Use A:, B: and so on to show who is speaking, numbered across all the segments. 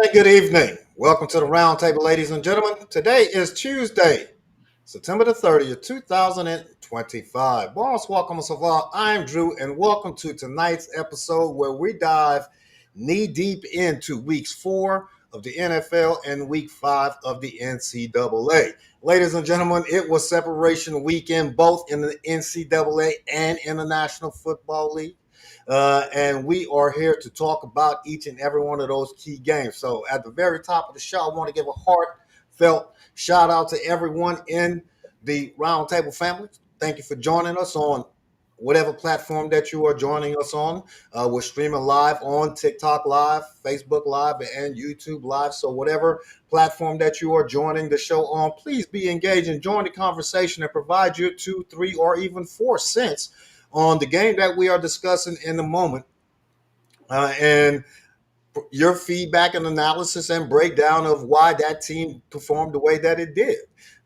A: say good evening. Welcome to the Roundtable, ladies and gentlemen. Today is Tuesday, September the 30th, 2025. Boss, welcome us all. I'm Drew, and welcome to tonight's episode where we dive knee deep into weeks 4 of the NFL and week 5 of the NCAA. Ladies and gentlemen, it was separation weekend both in the NCAA and in the National Football League. And we are here to talk about each and every one of those key games. So at the very top of the show, I want to give a heartfelt shout out to everyone in the Roundtable family. Thank you for joining us on whatever platform that you are joining us on. We're streaming live on TikTok Live, Facebook Live, and YouTube Live. So whatever platform that you are joining the show on, please be engaged and join the conversation and provide your 2, 3, or even 4 cents on the game that we are discussing in a moment. And your feedback and analysis and breakdown of why that team performed the way that it did.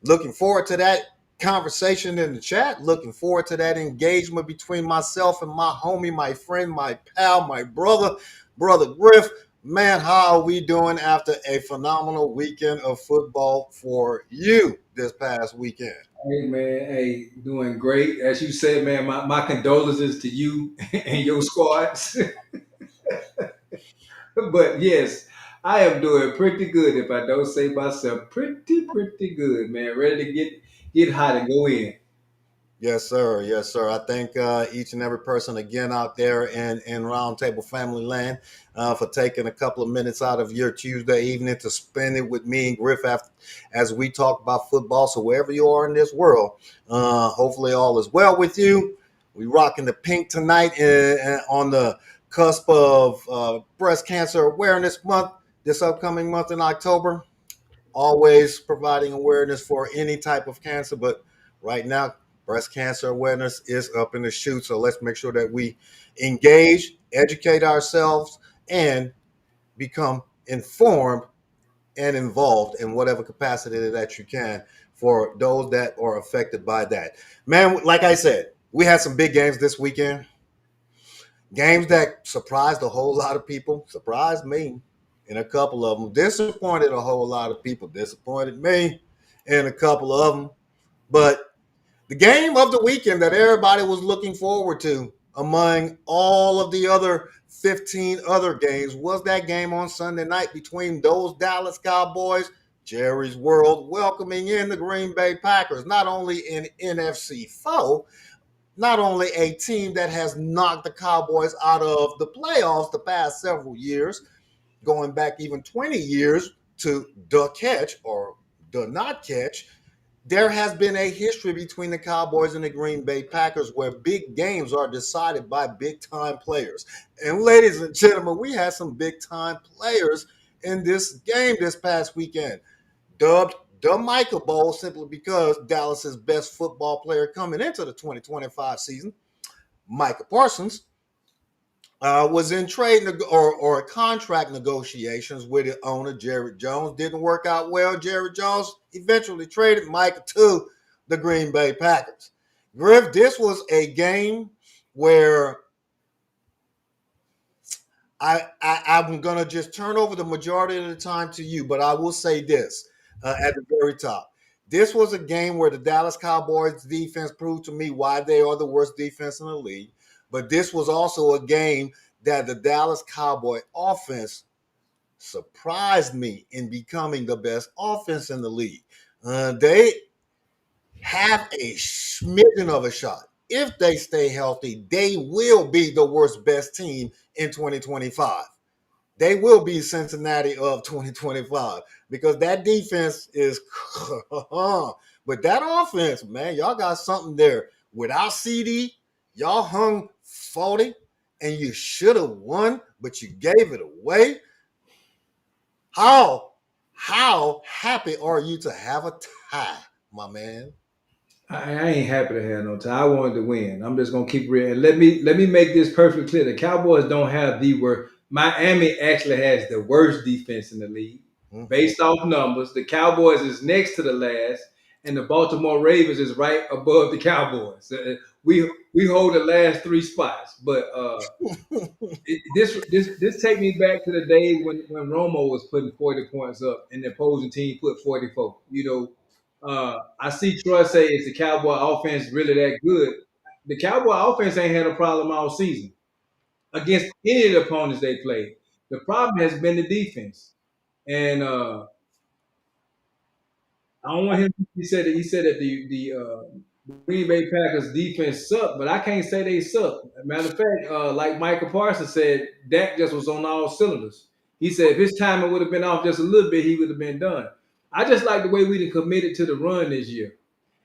A: Looking forward to that conversation in the chat. Looking forward to that engagement between myself and my homie, my friend, my pal, my brother Griff. Man, how are we doing after a phenomenal weekend of football for you this past weekend?
B: Hey man, hey, doing great. As you said, man, my condolences to you and your squads. But yes, I am doing pretty good if I don't say myself. Pretty good, man. Ready to get hot and go in.
A: Yes, sir. Yes, sir. I thank each and every person again out there in Roundtable Family Land for taking a couple of minutes out of your Tuesday evening to spend it with me and Griff as we talk about football. So wherever you are in this world, hopefully all is well with you. We rocking the pink tonight on the cusp of Breast Cancer Awareness Month, this upcoming month in October. Always providing awareness for any type of cancer, but right now breast cancer awareness is up in the chute. So let's make sure that we engage, educate ourselves, and become informed and involved in whatever capacity that you can for those that are affected by that. Man, like I said, we had some big games this weekend. Games that surprised a whole lot of people, surprised me in a couple of them, disappointed a whole lot of people, disappointed me in a couple of them. But the game of the weekend that everybody was looking forward to among all of the other 15 other games was that game on Sunday night between those Dallas Cowboys, Jerry's World, welcoming in the Green Bay Packers, not only an NFC foe, not only a team that has knocked the Cowboys out of the playoffs the past several years, going back even 20 years to the catch or the not catch. There has been a history between the Cowboys and the Green Bay Packers where big games are decided by big time players. And ladies and gentlemen, we had some big time players in this game this past weekend, dubbed the Michael Bowl simply because Dallas's best football player coming into the 2025 season, Micah Parsons, was in or contract negotiations with the owner, Jerry Jones. Didn't work out well. Jerry Jones eventually traded Micah to the Green Bay Packers. Griff, this was a game where I'm going to just turn over the majority of the time to you, but I will say this at the very top. This was a game where the Dallas Cowboys defense proved to me why they are the worst defense in the league. But this was also a game that the Dallas Cowboy offense surprised me in becoming the best offense in the league. They have a smidgen of a shot. If they stay healthy, they will be the worst best team in 2025. They will be Cincinnati of 2025 because that defense is, but that offense, man, y'all got something there. Without CD, y'all hung 40 and you should have won, but you gave it away. How happy are you to have a tie, my man?
B: I ain't happy to have no time. I wanted to win. I'm just gonna keep real. And let me make this perfectly clear. The Cowboys don't have the worst. Miami actually has the worst defense in the league.
A: Mm-hmm.
B: Based off numbers, the Cowboys is next to the last, and the Baltimore Ravens is right above the Cowboys. we hold the last three spots. But this take me back to the days when Romo was putting 40 points up and the opposing team put 44. I see Troy say, is the Cowboy offense really that good? The Cowboy offense ain't had a problem all season against any of the opponents they played. The problem has been the defense. And I don't want him. He said that the Green Bay Packers defense sucked, but I can't say they suck. Matter of fact, like Michael Parsons said, Dak just was on all cylinders. He said if his timing would have been off just a little bit, he would have been done. I just like the way we done committed to the run this year.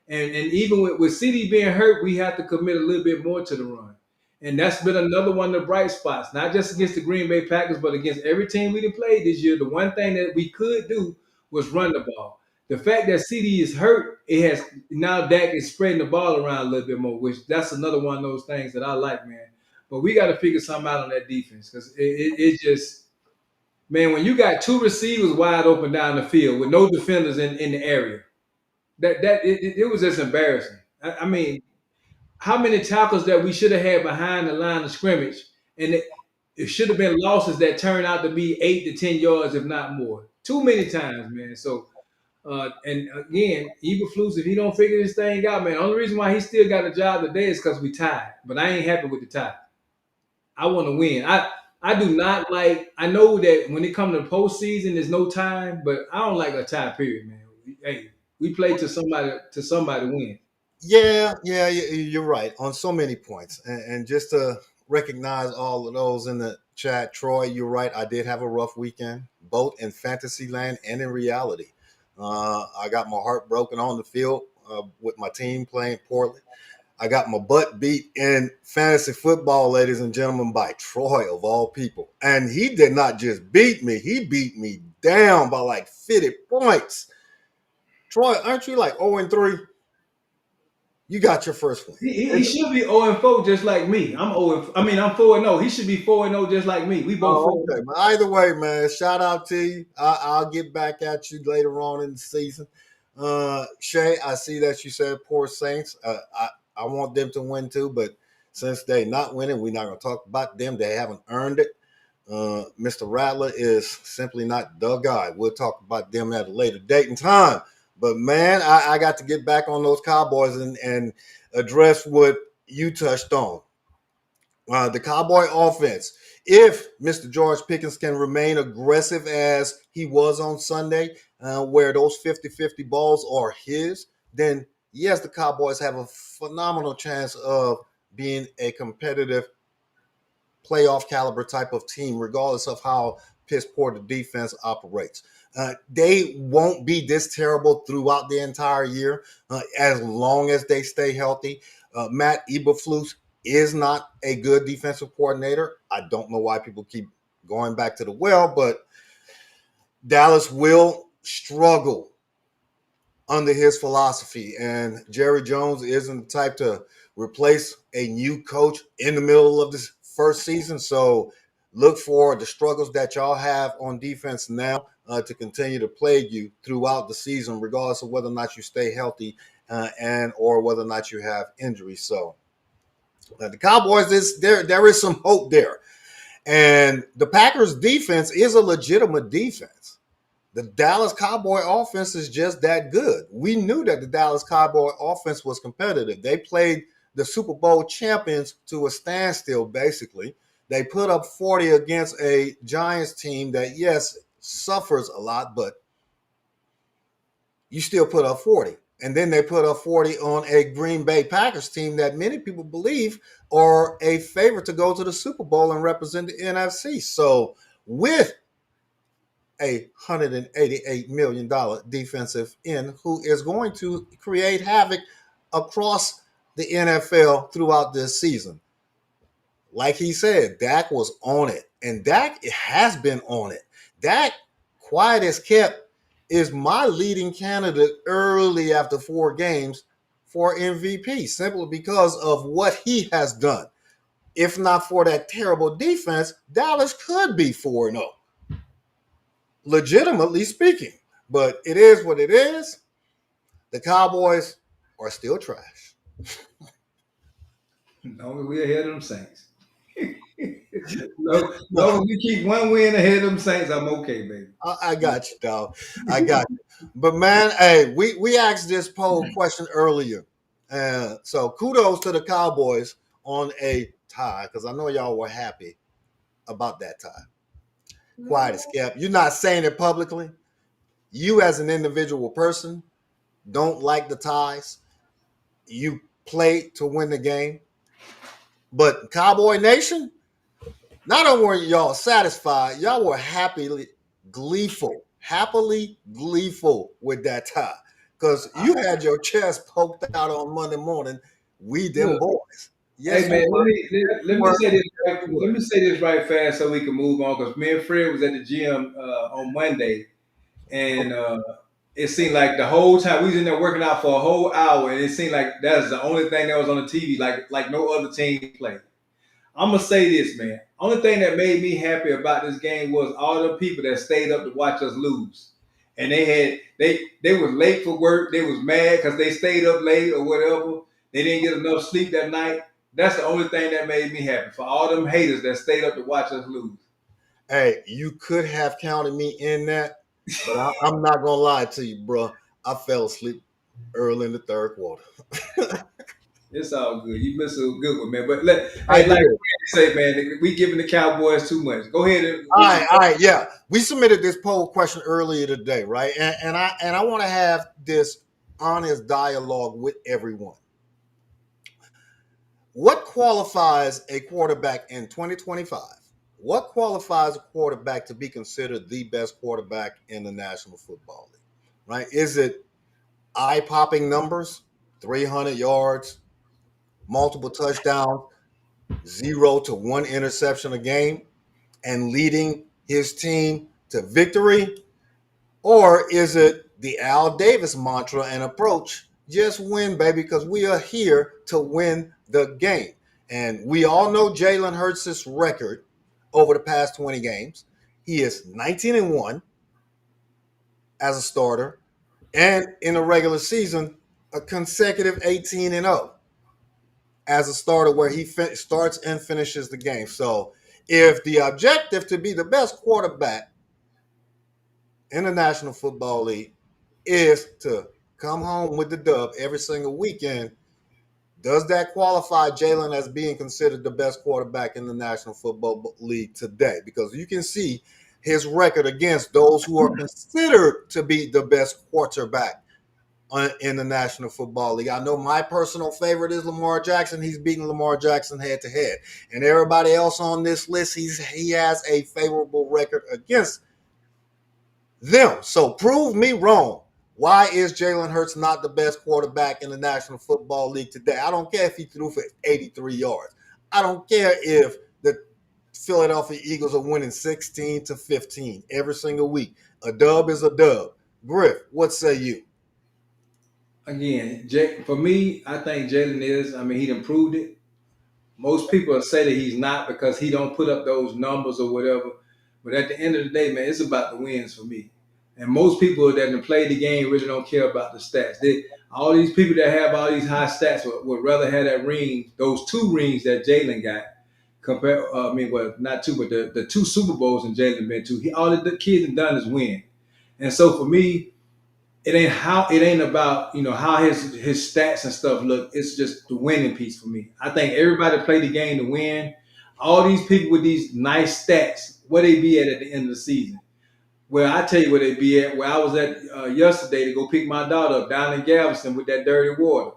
B: And even with CD being hurt, we have to commit a little bit more to the run. And that's been another one of the bright spots, not just against the Green Bay Packers, but against every team we done played this year. The one thing that we could do was run the ball. The fact that CD is hurt, it has now Dak is spreading the ball around a little bit more, which that's another one of those things that I like, man. But we got to figure something out on that defense because it just, man, when you got two receivers wide open down the field with no defenders in the area, it was just embarrassing. I mean, how many tackles that we should have had behind the line of scrimmage, and it should have been losses that turned out to be 8 to 10 yards, if not more. Too many times, man. So, and again, Eberflus, if he don't figure this thing out, man, the only reason why he still got a job today is because we tied. But I ain't happy with the tie. I want to win. I do not like. I know that when it comes to postseason, there's no time, but I don't like a tie. Period, man. Hey, we play to somebody win.
A: Yeah, you're right on so many points. And just to recognize all of those in the chat, Troy, you're right. I did have a rough weekend, both in fantasy land and in reality. I got my heart broken on the field with my team playing poorly. I got my butt beat in fantasy football, ladies and gentlemen, by Troy of all people. And he did not just beat me, he beat me down by like 50 points. Troy, aren't you like 0 and 3? You got your first win.
B: He should be 0-4 just like me. I'm 0. I mean, I'm 4-0. He should be 4-0 just like me. We both
A: Oh,
B: 4.
A: okay. But either way, man, shout out to you. I'll get back at you later on in the season. Shay, I see that you said poor Saints. I want them to win too, but since they're not winning, we're not going to talk about them. They haven't earned it. Mr. Rattler is simply not the guy. We'll talk about them at a later date and time. But man, I got to get back on those Cowboys and address what you touched on. The Cowboy offense. If Mr. George Pickens can remain aggressive as he was on Sunday, where those 50-50 balls are his, then yes, the Cowboys have a phenomenal chance of being a competitive playoff caliber type of team, regardless of how piss poor the defense operates. They won't be this terrible throughout the entire year as long as they stay healthy. Matt Eberflus is not a good defensive coordinator. I don't know why people keep going back to the well, but Dallas will struggle under his philosophy. And Jerry Jones isn't the type to replace a new coach in the middle of this first season. So look for the struggles that y'all have on defense now to continue to plague you throughout the season, regardless of whether or not you stay healthy and or whether or not you have injuries. So the Cowboys, there is some hope there. And the Packers defense is a legitimate defense. The Dallas Cowboy offense is just that good. We knew that the Dallas Cowboy offense was competitive. They played the Super Bowl champions to a standstill, basically. They put up 40 against a Giants team that, yes, suffers a lot, but you still put up 40. And then they put up 40 on a Green Bay Packers team that many people believe are a favorite to go to the Super Bowl and represent the NFC. So with a $188 million defensive end who is going to create havoc across the NFL throughout this season. Like he said, Dak was on it, and Dak has been on it. Dak, quiet as kept, is my leading candidate early after 4 games for MVP, simply because of what he has done. If not for that terrible defense, Dallas could be 4-0. Legitimately speaking. But it is what it is. The Cowboys are still trash.
B: No, we ahead of them Saints. No,
A: No,
B: no, we keep one win ahead of them Saints. I'm okay, baby.
A: I got you, dog. I got you. But man, hey, we asked this poll question earlier. So kudos to the Cowboys on a tie, because I know y'all were happy about that tie. Quiet as kept. You're not saying it publicly. You as an individual person don't like the ties. You play to win the game. But Cowboy Nation, not only were y'all satisfied, y'all were happily gleeful with that tie. Because you had your chest poked out on Monday morning. We them
B: Look,
A: boys.
B: hey
A: Yes,
B: man,
A: you were. Yes, you
B: let me
A: were.
B: say this.
A: Yes, you
B: Let
A: were.
B: me say this right fast so we can move on. Because me and Fred was at the gym on Monday, and it seemed like the whole time we was in there working out for a whole hour, and it seemed like that's the only thing that was on the TV, like no other team played. I'm gonna say this, man. Only thing that made me happy about this game was all the people that stayed up to watch us lose, and they was late for work. They was mad because they stayed up late or whatever. They didn't get enough sleep that night. That's the only thing that made me happy for all them haters that stayed up to watch us lose.
A: Hey, you could have counted me in that, but I'm not gonna lie to you, bro. I fell asleep early in the third quarter.
B: It's all good. You missed a good one, man. But
A: I
B: hey,
A: did.
B: like Randy say, man, we giving the Cowboys too much. Go ahead and
A: All right, yeah. We submitted this poll question earlier today, right? And I want to have this honest dialogue with everyone. What qualifies a quarterback in 2025? What qualifies a quarterback to be considered the best quarterback in the National Football League? Right? Is it eye-popping numbers, 300 yards, multiple touchdowns, 0 to 1 interception a game, and leading his team to victory? Or is it the Al Davis mantra and approach? Just win, baby, because we are here to win the game. And we all know Jalen Hurts' record over the past 20 games. He is 19-1 as a starter, and in the regular season, a consecutive 18-0 as a starter, where he starts and finishes the game. So, if the objective to be the best quarterback in the National Football League is to come home with the dub every single weekend, does that qualify Jalen as being considered the best quarterback in the National Football League today? Because you can see his record against those who are considered to be the best quarterback in the National Football League. I know my personal favorite is Lamar Jackson. He's beaten Lamar Jackson head to head, and everybody else on this list, he has a favorable record against them. So prove me wrong. Why is Jalen Hurts not the best quarterback in the National Football League today? I don't care if he threw for 83 yards. I don't care if the Philadelphia Eagles are winning 16-15 every single week. A dub is a dub. Griff, what say you?
B: again, for me, I think Jalen is. I mean, he improved it. Most people say that he's not because he don't put up those numbers or whatever. But at the end of the day, man, it's about the wins for me. And most people that have played the game really don't care about the stats. All these people that have all these high stats would rather have that ring, those 2 rings that Jalen got. Compare, I mean, well, not two, but the 2 Super Bowls and Jalen been to. All the kids have done is win. And so for me, it ain't about how his stats and stuff look. It's just the winning piece for me. I think everybody played the game to win. All these people with these nice stats, where they be at the end of the season? Well, I tell you where they be at. Where I was at yesterday to go pick my daughter up down in Galveston with that dirty water.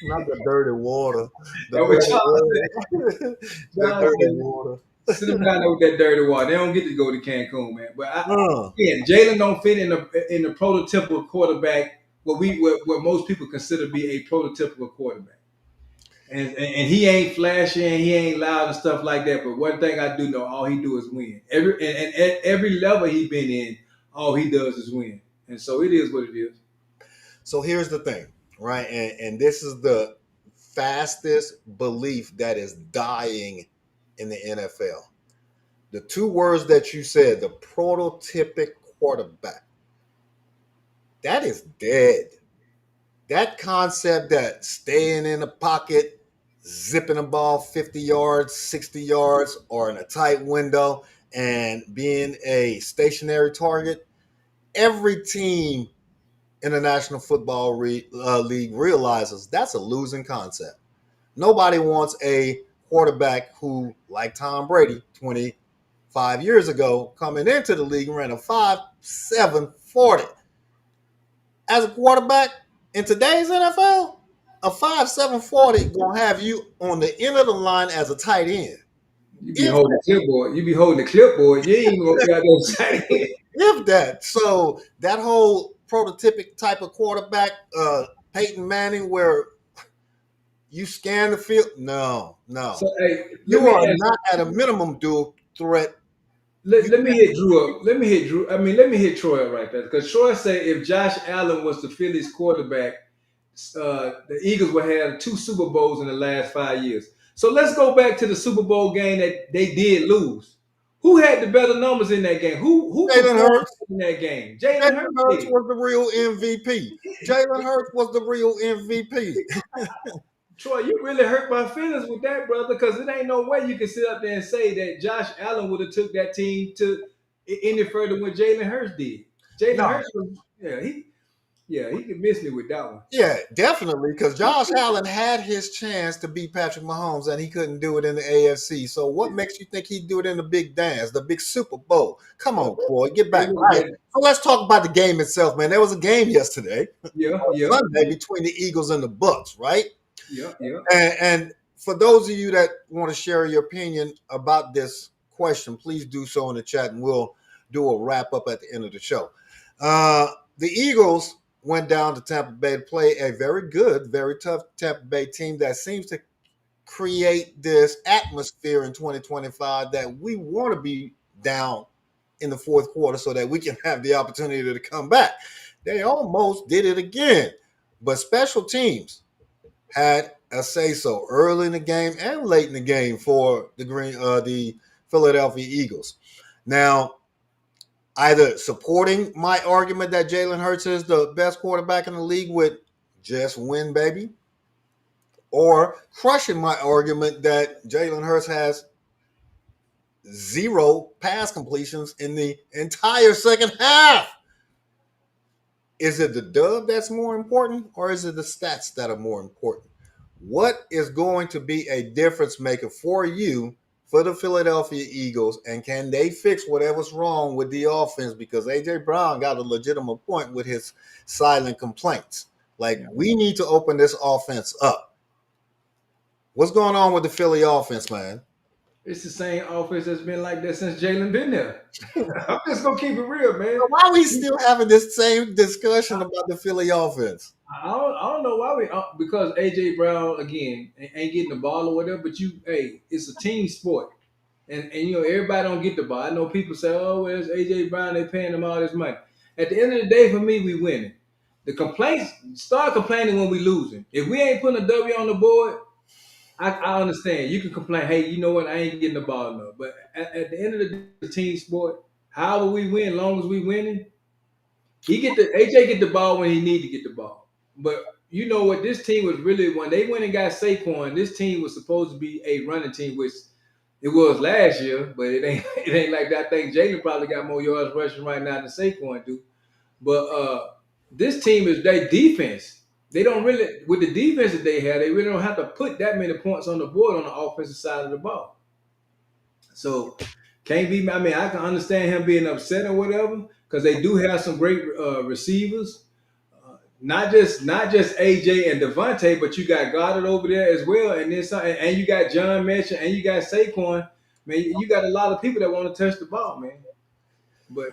A: Not the dirty water. The
B: That what
A: dirty
B: y'all
A: water. The
B: down
A: dirty
B: there.
A: water.
B: Sit them down there with that dirty water. They don't get to go to Cancun, man. But
A: Uh,
B: again, Jalen don't fit in the prototypical quarterback. What most people consider to be a prototypical quarterback. And he ain't flashy and he ain't loud and stuff like that. But one thing I do know, all he do is win. And at every level he been in, all he does is win. And so it is what it is.
A: so here's the thing, right? And this is the fastest belief that is dying in the NFL. The 2 words that you said, the prototypic quarterback, that is dead. That concept that staying in the pocket, zipping the ball 50 yards, 60 yards, or in a tight window and being a stationary target. Every team in the National Football League realizes that's a losing concept. Nobody wants a quarterback who, like Tom Brady 25 years ago, coming into the league, ran a 5.740. As a quarterback in today's NFL, a 5.740 gonna have you on the end of the line as a tight end.
B: You be
A: If
B: holding the clipboard. You be holding the clipboard. You ain't even gonna be out there saying.
A: if that, so that whole prototypic type of quarterback, Peyton Manning, where you scan the field, no,
B: So
A: no,
B: hey, let
A: you
B: me
A: are
B: ask.
A: not at a minimum dual threat. You
B: Let me hit Drew up. Let me hit Drew. I mean, let me hit Troy up right there because Troy said if Josh Allen was the Phillies quarterback, the Eagles would have 2 Super Bowls in the last 5 years. So let's go back to the Super Bowl game that they did lose. Who had the better numbers in that game? Who
A: Jalen
B: performed
A: Hurts.
B: in that game? Jalen
A: Jalen
B: Hurts
A: Hurts
B: did.
A: was the real MVP. Jalen Hurts was the real MVP.
B: Troy, you really hurt my feelings with that, brother, because it ain't no way you can sit up there and say that Josh Allen would have took that team to any further than what Jalen Hurts did. Jalen
A: No,
B: Hurts was, he could miss me with that one.
A: yeah, definitely, because Josh Allen had his chance to beat Patrick Mahomes, and he couldn't do it in the AFC. So, what makes you think he'd do it in the big dance, the big Super Bowl? Come on, Troy, get
B: It
A: back
B: was
A: right.
B: that,
A: So, let's talk about the game itself, man. There was a game yesterday,
B: yeah,
A: on
B: yeah,
A: Sunday, between the Eagles and the Bucks, right?
B: yeah, yeah.
A: And for those of you that want to share your opinion about this question, please do so in the chat, and we'll do a wrap up at the end of the show. Uh, the Eagles went down to Tampa Bay to play a very good, very tough Tampa Bay team that seems to create this atmosphere in 2025 that we want to be down in the fourth quarter so that we can have the opportunity to come back. They almost did it again, but special teams had a say so early in the game and late in the game for the Philadelphia Eagles. Now, either supporting my argument that Jalen Hurts is the best quarterback in the league with just win, baby, or crushing my argument that Jalen Hurts has zero pass completions in the entire second half. Is it the dub that's more important, or is it the stats that are more important? What is going to be a difference maker for you for the Philadelphia Eagles, and can they fix whatever's wrong with the offense? Because AJ Brown got a legitimate point with his silent complaints. Like,
B: Yeah.
A: we need to open this offense up. What's going on with the Philly offense, man?
B: It's the same offense that's been like that since Jalen been there. I'm just gonna keep it real, man.
A: Why are we still having this same discussion about the Philly offense?
B: I don't know why we because AJ Brown again ain't getting the ball or whatever. But it's a team sport, and everybody don't get the ball. I know people say, "Oh, well, it's AJ Brown. They paying him all this money." At the end of the day, for me, we winning. The complaints start complaining when we losing. If we ain't putting a W on the board, I understand. You can complain, hey, you know what? I ain't getting the ball enough. But at the end of the day, it's a team sport. However we win, long as we winning, he get the AJ get the ball when he need to get the ball. But you know what? This team was really when they went and got Saquon. This team was supposed to be a running team, which it was last year, but it ain't it ain't like that. I think Jalen probably got more yards rushing right now than Saquon do. But this team is their defense. They don't really with the defense that they have, they really don't have to put that many points on the board on the offensive side of the ball. So can't be. I mean, I can understand him being upset or whatever because they do have some great receivers. Not just AJ and Devontae, but you got Goddard over there as well, and then some, and you got John Mitchell and you got Saquon. Man, you got a lot of people that want to touch the ball, man. But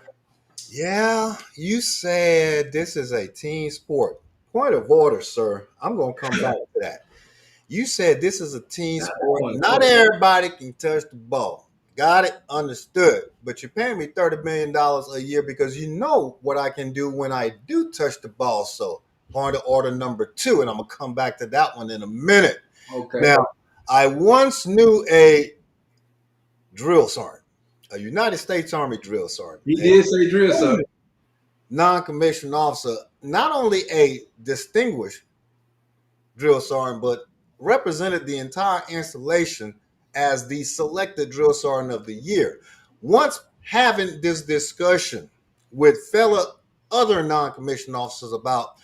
A: Yeah, you said this is a team sport. Point of order, sir. I'm going to come back to that. You said this is a team
B: not
A: sport.
B: one
A: Not
B: quarter.
A: everybody can touch the ball. Got it? Understood. But you're paying me $30 million a year because you know what I can do when I do touch the ball. So, point of order number two, and I'm going to come back to that one in a minute.
B: Okay,
A: Now, I once knew a drill sergeant, a United States Army drill sergeant,
B: he did say drill
A: a
B: sergeant.
A: non-commissioned officer, not only a distinguished drill sergeant, but represented the entire installation as the selected drill sergeant of the year. Once having this discussion with fellow other non-commissioned officers about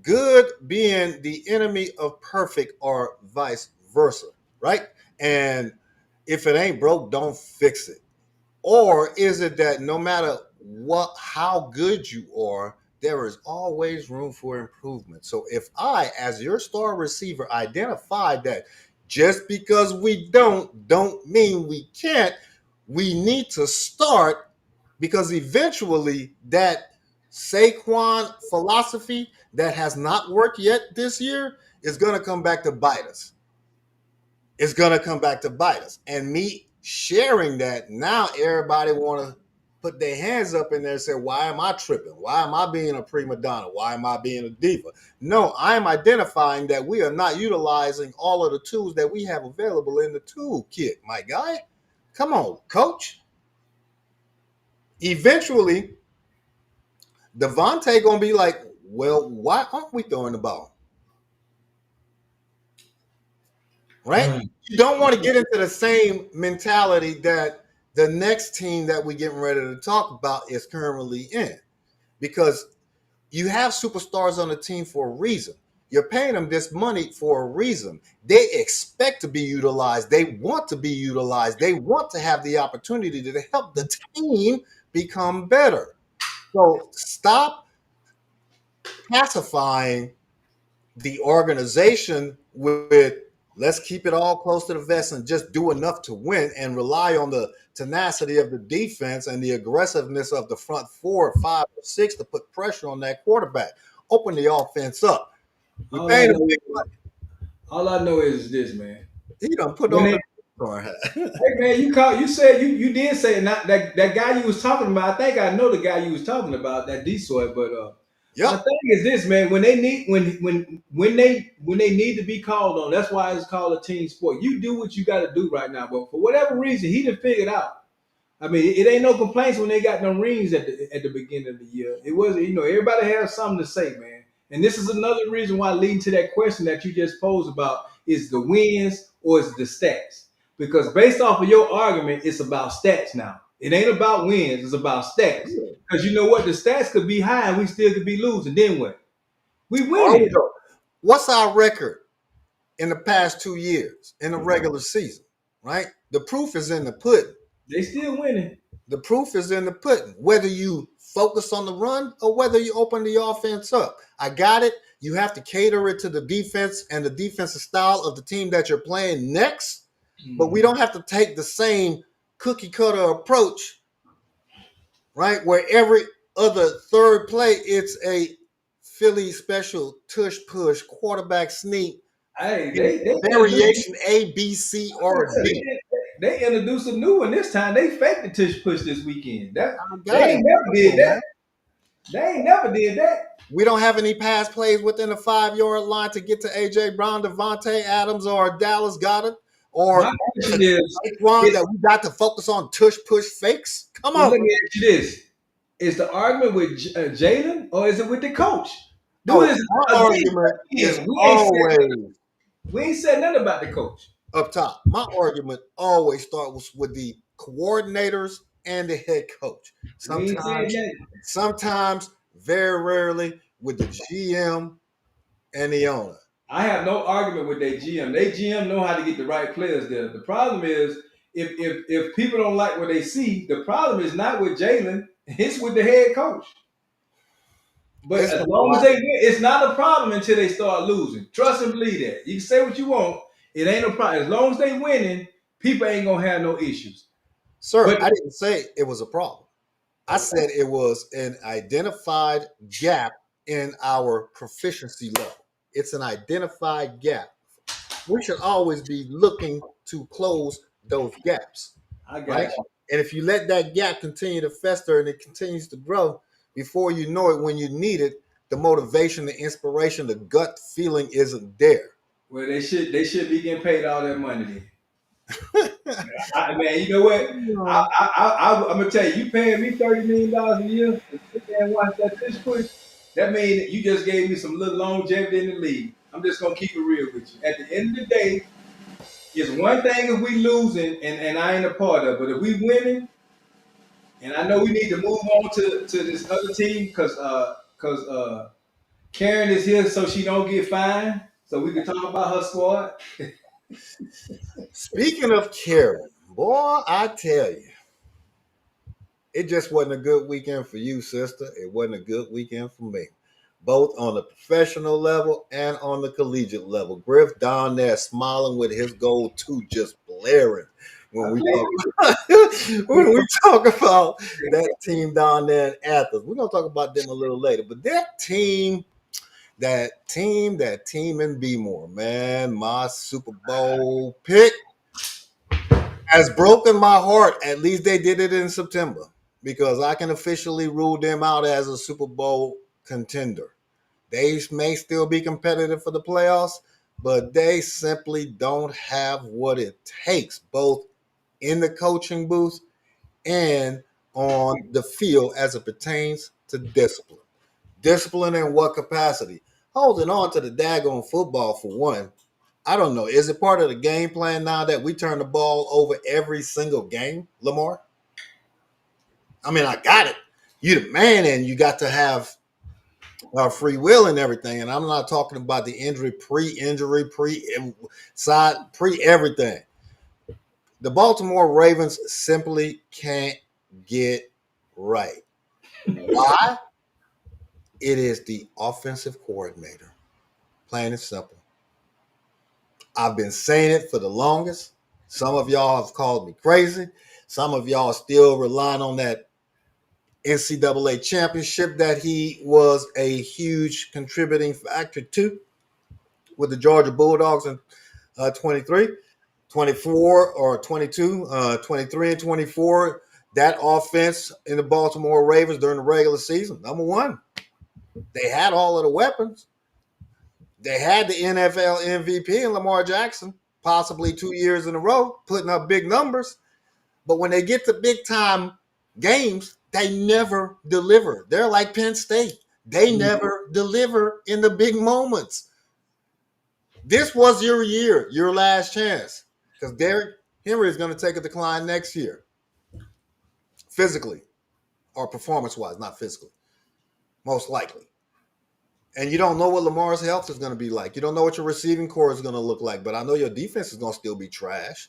A: good being the enemy of perfect or vice versa, right? And if it ain't broke, don't fix it. Or is it that no matter what how good you are, there is always room for improvement? So if I, as your star receiver, identified that just because we don't mean we can't, we need to start because eventually that Saquon philosophy that has not worked yet this year is going to come back to bite us. It's going to come back to bite us. And me sharing that, now everybody want to put their hands up in there and say, why am I tripping? Why am I being a prima donna? Why am I being a diva? No, I am identifying that we are not utilizing all of the tools that we have available in the toolkit, my guy. Come on, coach. Eventually, Devontae gonna be like, well, why aren't we throwing the ball? Right?
B: Mm.
A: You don't want to get into the same mentality that the next team that we're getting ready to talk about is currently in. Because you have superstars on the team for a reason. You're paying them this money for a reason. They expect to be utilized. They want to be utilized. They want to have the opportunity to help the team become better. So stop pacifying the organization with let's keep it all close to the vest and just do enough to win and rely on the tenacity of the defense and the aggressiveness of the front four, five, or six to put pressure on that quarterback. Open the offense up. We
B: All I
A: paying him
B: know,
A: big money.
B: all I know is this, man.
A: He done put
B: When
A: on
B: they,
A: the
B: hey man, you said you did say not that guy you was talking about. I think I know the guy you was talking about, that Desoy, but my
A: Yep.
B: thing is this, man. When they need when they need to be called on, that's why it's called a team sport. You do what you got to do right now, but for whatever reason, he didn't figure it out. I mean, it ain't no complaints when they got them rings at the beginning of the year. It was, everybody has something to say, man. And this is another reason why, leading to that question that you just posed about, is the wins or is the stats? Because based off of your argument, it's about stats now. It ain't about wins, it's about stats. Because you know what? The stats could be high and we still could be losing. Then what? We
A: Are we
B: winning.
A: though? What's our record in the past 2 years in the regular season? Right? The proof is in the pudding.
B: They still winning.
A: The proof is in the pudding. Whether you focus on the run or whether you open the offense up. I got it. You have to cater it to the defense and the defensive style of the team that you're playing next. But we don't have to take the same cookie cutter approach, right? Where every other third play, it's a Philly special tush push quarterback sneak
B: Hey, they introduced,
A: variation A, B, C, or D.
B: they introduced a new one this time. They faked the tush push this weekend. That
A: I
B: they
A: got it.
B: ain't never
A: Come
B: did
A: on,
B: that.
A: man.
B: They ain't never did that.
A: We don't have any pass plays within the 5 yard line to get to AJ Brown, Devontae Adams, or Dallas Goddard,
B: My
A: or
B: question is,
A: Saquon
B: it,
A: that we got to focus on tush push fakes. Come
B: well,
A: on.
B: let me ask you this: is the argument with Jalen or is it with the coach? Do
A: Oh,
B: this
A: my
B: again.
A: argument is
B: We ain't said
A: always
B: we ain't said nothing about the coach.
A: up top. My argument always starts with the coordinators and the head coach.
B: We ain't said
A: Sometimes,
B: nothing.
A: sometimes, very rarely with the GM and the owner.
B: I have no argument with their GM. Their GM know how to get the right players there. The problem is if people don't like what they see, the problem is not with Jalen, it's with the head coach. But
A: It's
B: as
A: been a
B: long as
A: lot.
B: they win, it's not a problem until they start losing. Trust and believe that. You can say what you want, it ain't a problem. As long as they winning, people ain't gonna have no issues.
A: Sir,
B: But
A: I didn't say it was a problem. I
B: okay,
A: said it was an identified gap in our proficiency level. It's an identified gap. We should always be looking to close those gaps,
B: I
A: right?
B: got you.
A: And if you let that gap continue to fester and it continues to grow, before you know it, when you need it, the motivation, the inspiration, the gut feeling isn't there.
B: Well, they should be getting paid all that money then. Man, you know what? I'm gonna tell you, you paying me $30 million a year to sit there and watch that fish push. That means you just gave me some little longevity in the league. I'm just gonna keep it real with you. At the end of the day, it's one thing if we losing and I ain't a part of it, but if we winning, and I know we need to move on to this other team because Karen is here so she don't get fined, so we can talk about her squad.
A: Speaking of Karen, boy, I tell you, it just wasn't a good weekend for you, sister. It wasn't a good weekend for me, both on the professional level and on the collegiate level. Griff down there smiling with his gold tooth just blaring when
B: I
A: we
B: played.
A: talk when we talk about that team down there in Athens. We're gonna talk about them a little later, but that team in B-more, man, my Super Bowl pick has broken my heart. At least they did it in September because I can officially rule them out as a Super Bowl contender. They may still be competitive for the playoffs, but they simply don't have what it takes, both in the coaching booth and on the field as it pertains to discipline. Discipline in what capacity? Holding on to the daggone football for one. I don't know. Is it part of the game plan now that we turn the ball over every single game, Lamar? I mean, I got it. You the man, and you got to have free will and everything. And I'm not talking about the injury, pre-injury, pre-side, pre-everything. The Baltimore Ravens simply can't get right. Why? It is the offensive coordinator. Plain and simple. I've been saying it for the longest. Some of y'all have called me crazy. Some of y'all are still relying on that NCAA championship that he was a huge contributing factor to with the Georgia Bulldogs in 23, 24 or 22, 23 and 24. That offense in the Baltimore Ravens during the regular season, number one, they had all of the weapons. They had the NFL MVP in Lamar Jackson, possibly 2 years in a row, putting up big numbers. But when they get to big time games, they never deliver. They're like Penn State. They never deliver in the big moments. This was your year, your last chance. Because Derrick Henry is going to take a decline next year, physically or performance wise, not physically, most likely. And you don't know what Lamar's health is going to be like. You don't know what your receiving core is going to look like. But I know your defense is going to still be trash.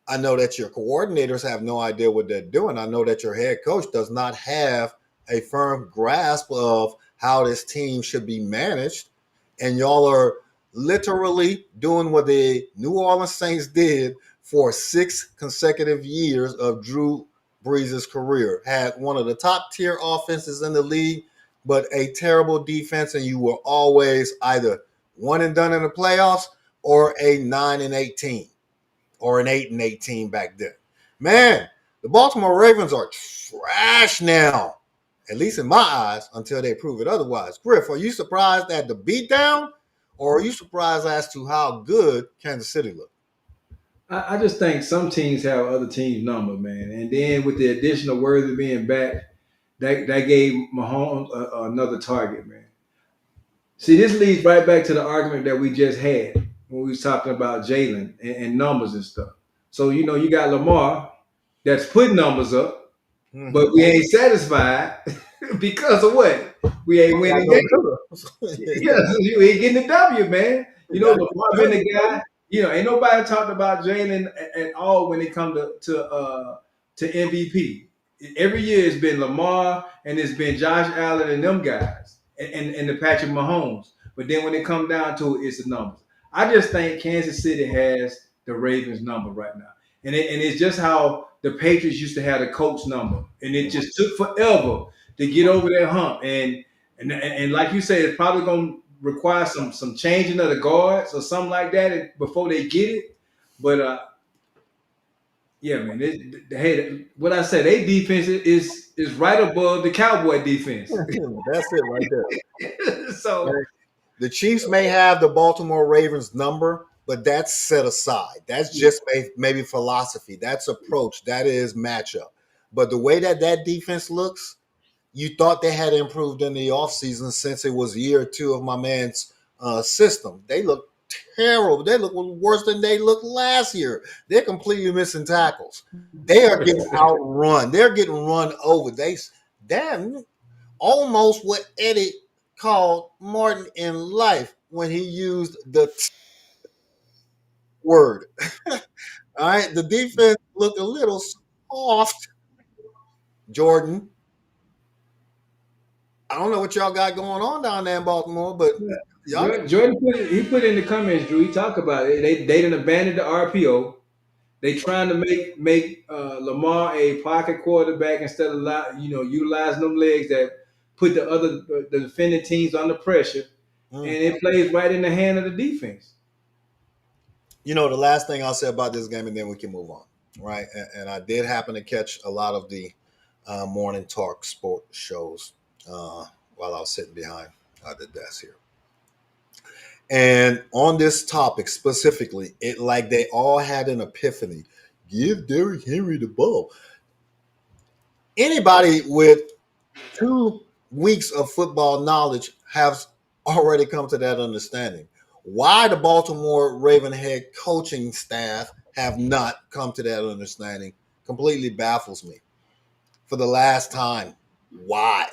A: I know that your coordinators have no idea what they're doing. I know that your head coach does not have a firm grasp of how this team should be managed. And y'all are literally doing what the New Orleans Saints did for 6 consecutive years of Drew Brees' career. Had one of the top tier offenses in the league, but a terrible defense, and you were always either one and done in the playoffs or a 9-18 or an 8-18 back then. Man, the Baltimore Ravens are trash now, at least in my eyes, until they prove it otherwise. Griff, are you surprised at the beatdown, or are you surprised as to how good Kansas City looked?
B: I just think some teams have other teams' number, man. And then with the addition of Worthy being back, that gave Mahomes another target, man. See, this leads right back to the argument that we just had when we was talking about Jalen and numbers and stuff. So you got Lamar that's putting numbers up,
A: Mm-hmm.
B: but we ain't satisfied because of what? We ain't
A: Got
B: winning
A: no
B: games.
A: dubs.
B: Yeah, you ain't getting the W, man.
A: You got
B: Lamar
A: no
B: been
A: dubs,
B: the guy. Ain't nobody talked about Jalen at all when it comes to MVP. Every year it's been Lamar and it's been Josh Allen and them guys and the Patrick Mahomes. But then when it comes down to it, it's the numbers. I just think Kansas City has the Ravens number right now, and it's just how the Patriots used to have the Colts number, and it just took forever to get over that hump. And like you said, it's probably gonna require some changing of the guards or something like that before they get it. But yeah, man, hey, what I said, their defense is right above the Cowboy defense.
A: That's it right there.
B: So
A: The Chiefs may have the Baltimore Ravens number, but that's set aside. That's just maybe philosophy. That's approach. That is matchup. But the way that defense looks, you thought they had improved in the offseason since it was year two of my man's system. They look terrible. They look worse than they looked last year. They're completely missing tackles. They are getting outrun. They're getting run over. Damn, almost what Eddie called Martin in life when he used the word. All right, the defense looked a little soft. Jordan, I don't know what y'all got going on down there in Baltimore, but y'all need
B: Jordan put in the comments, Drew. He talked about it. They didn't abandon the RPO. They trying to make Lamar a pocket quarterback instead of utilizing them legs that put the defending teams under pressure, and
A: mm.
B: it plays right in the hand of the defense.
A: The last thing I'll say about this game, and then we can move on, right? And I did happen to catch a lot of the morning talk sport shows while I was sitting behind the desk here. And on this topic specifically, it like they all had an epiphany. Give Derrick Henry the ball. Anybody with 2 weeks of football knowledge has already come to that understanding. Why the Baltimore Raven head coaching staff have not come to that understanding completely baffles me. For the last time, why?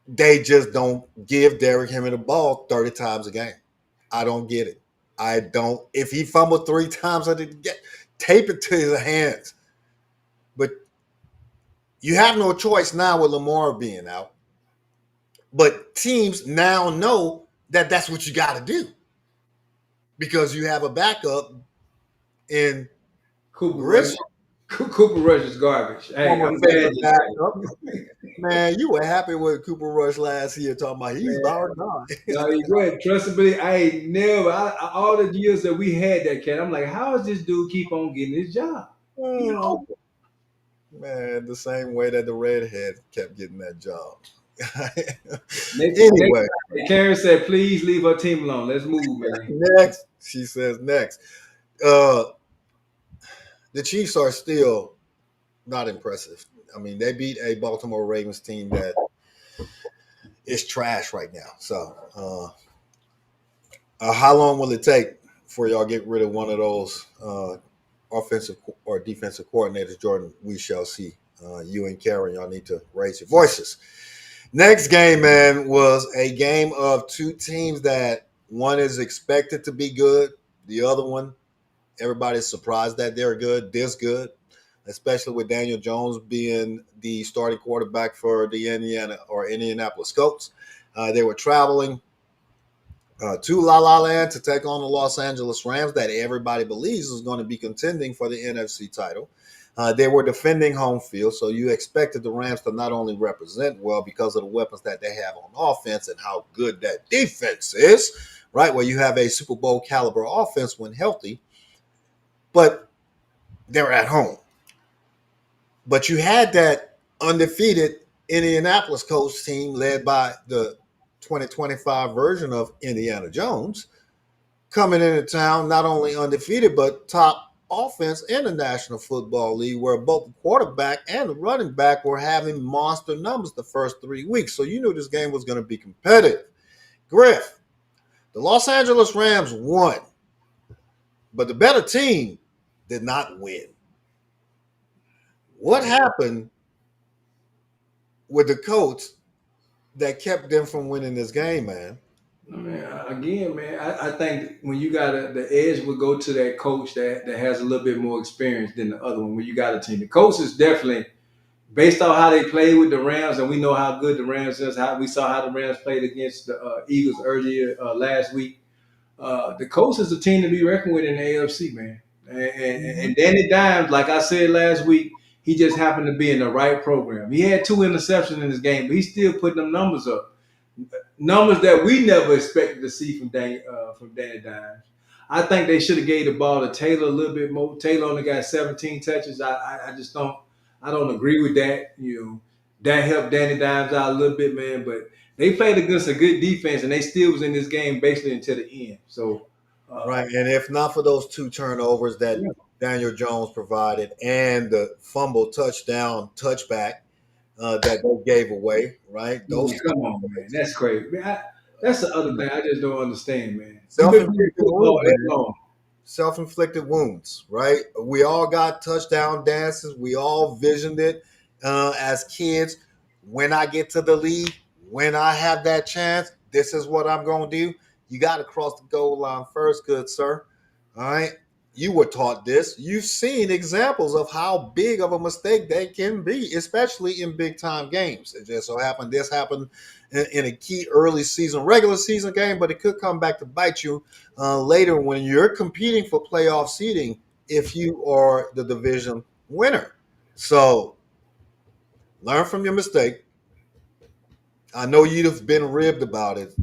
A: They just don't give Derrick Henry the ball 30 times a game. I don't get it. I don't. If he fumbled 3 times, I didn't get tape it to his hands. But you have no choice now with Lamar being out. But teams now know that that's what you got to do because you have a backup in
B: Cooper Rush.
A: Griffin,
B: Cooper Rush is garbage. Hey,
A: former
B: I'm glad
A: favorite
B: you
A: backup.
B: say.
A: Man, you were happy with Cooper Rush last year, talking about he's
B: Man,
A: our guy.
B: no, you go ahead. Trust and believe. I ain't never. All the years that we had that cat, I'm like, how does this dude keep on getting his job? You know,
A: Man, the same way that the redhead kept getting that job.
B: next
A: Anyway,
B: Karen said, please leave her team alone. Let's move, man.
A: next, she says next. Uh, the Chiefs are still not impressive. I mean, they beat a Baltimore Ravens team that is trash right now. So, how long will it take for y'all get rid of one of those offensive or defensive coordinators, Jordan? We shall see. You and Karen, y'all need to raise your voices. Next game, man, was a game of two teams that one is expected to be good. The other one, everybody's surprised that they're good, this good, especially with Daniel Jones being the starting quarterback for the Indianapolis Colts. They were traveling to La La Land to take on the Los Angeles Rams that everybody believes is going to be contending for the NFC title. They were defending home field, so you expected the Rams to not only represent well because of the weapons that they have on offense and how good that defense is, right? Where you have a Super Bowl caliber offense when healthy, but they're at home. But you had that undefeated Indianapolis Colts team led by the 2025 version of Indiana Jones coming into town, not only undefeated, but top offense in the National Football League, where both the quarterback and the running back were having monster numbers the first 3 weeks. So you knew this game was going to be competitive. Griff, the Los Angeles Rams won, but the better team did not win. What happened with the Colts that kept them from winning this game, man?
B: I mean, again, man, I think when you got the edge would go to that coach that has a little bit more experience than the other one. When you got a team, the coach is definitely based on how they played with the Rams, and we know how good the Rams is. How we saw how the Rams played against the Eagles earlier last week. The Colts is a team to be reckoned with in the AFC, man. And Danny Dimes, like I said last week, he just happened to be in the right program. He had 2 interceptions in this game, but he's still putting them numbers up. Numbers that we never expected to see from Danny Dimes. I think they should have gave the ball to Taylor a little bit more. Taylor only got 17 touches. I just don't agree with that. That helped Danny Dimes out a little bit, man. But they played against a good defense, and they still was in this game basically until the end. So,
A: Right. And if not for those 2 turnovers that
B: yeah.
A: Daniel Jones provided and the fumble touchback that they gave away, right? Those
B: Come on, man, that's crazy. Man, That's the other thing I just don't understand, man. You've been playing
A: Self-inflicted
B: football
A: wounds,
B: that
A: man.
B: long.
A: Self-inflicted wounds, right? We all got touchdown dances. We all visioned it as kids. When I get to the league, when I have that chance, this is what I'm going to do. You got to cross the goal line first, good sir. All right. You were taught this. You've seen examples of how big of a mistake they can be, especially in big time games. It just so happened this happened in a key early season, regular season game, but it could come back to bite you later when you're competing for playoff seeding if you are the division winner. So learn from your mistake. I know you'd have been ribbed about it.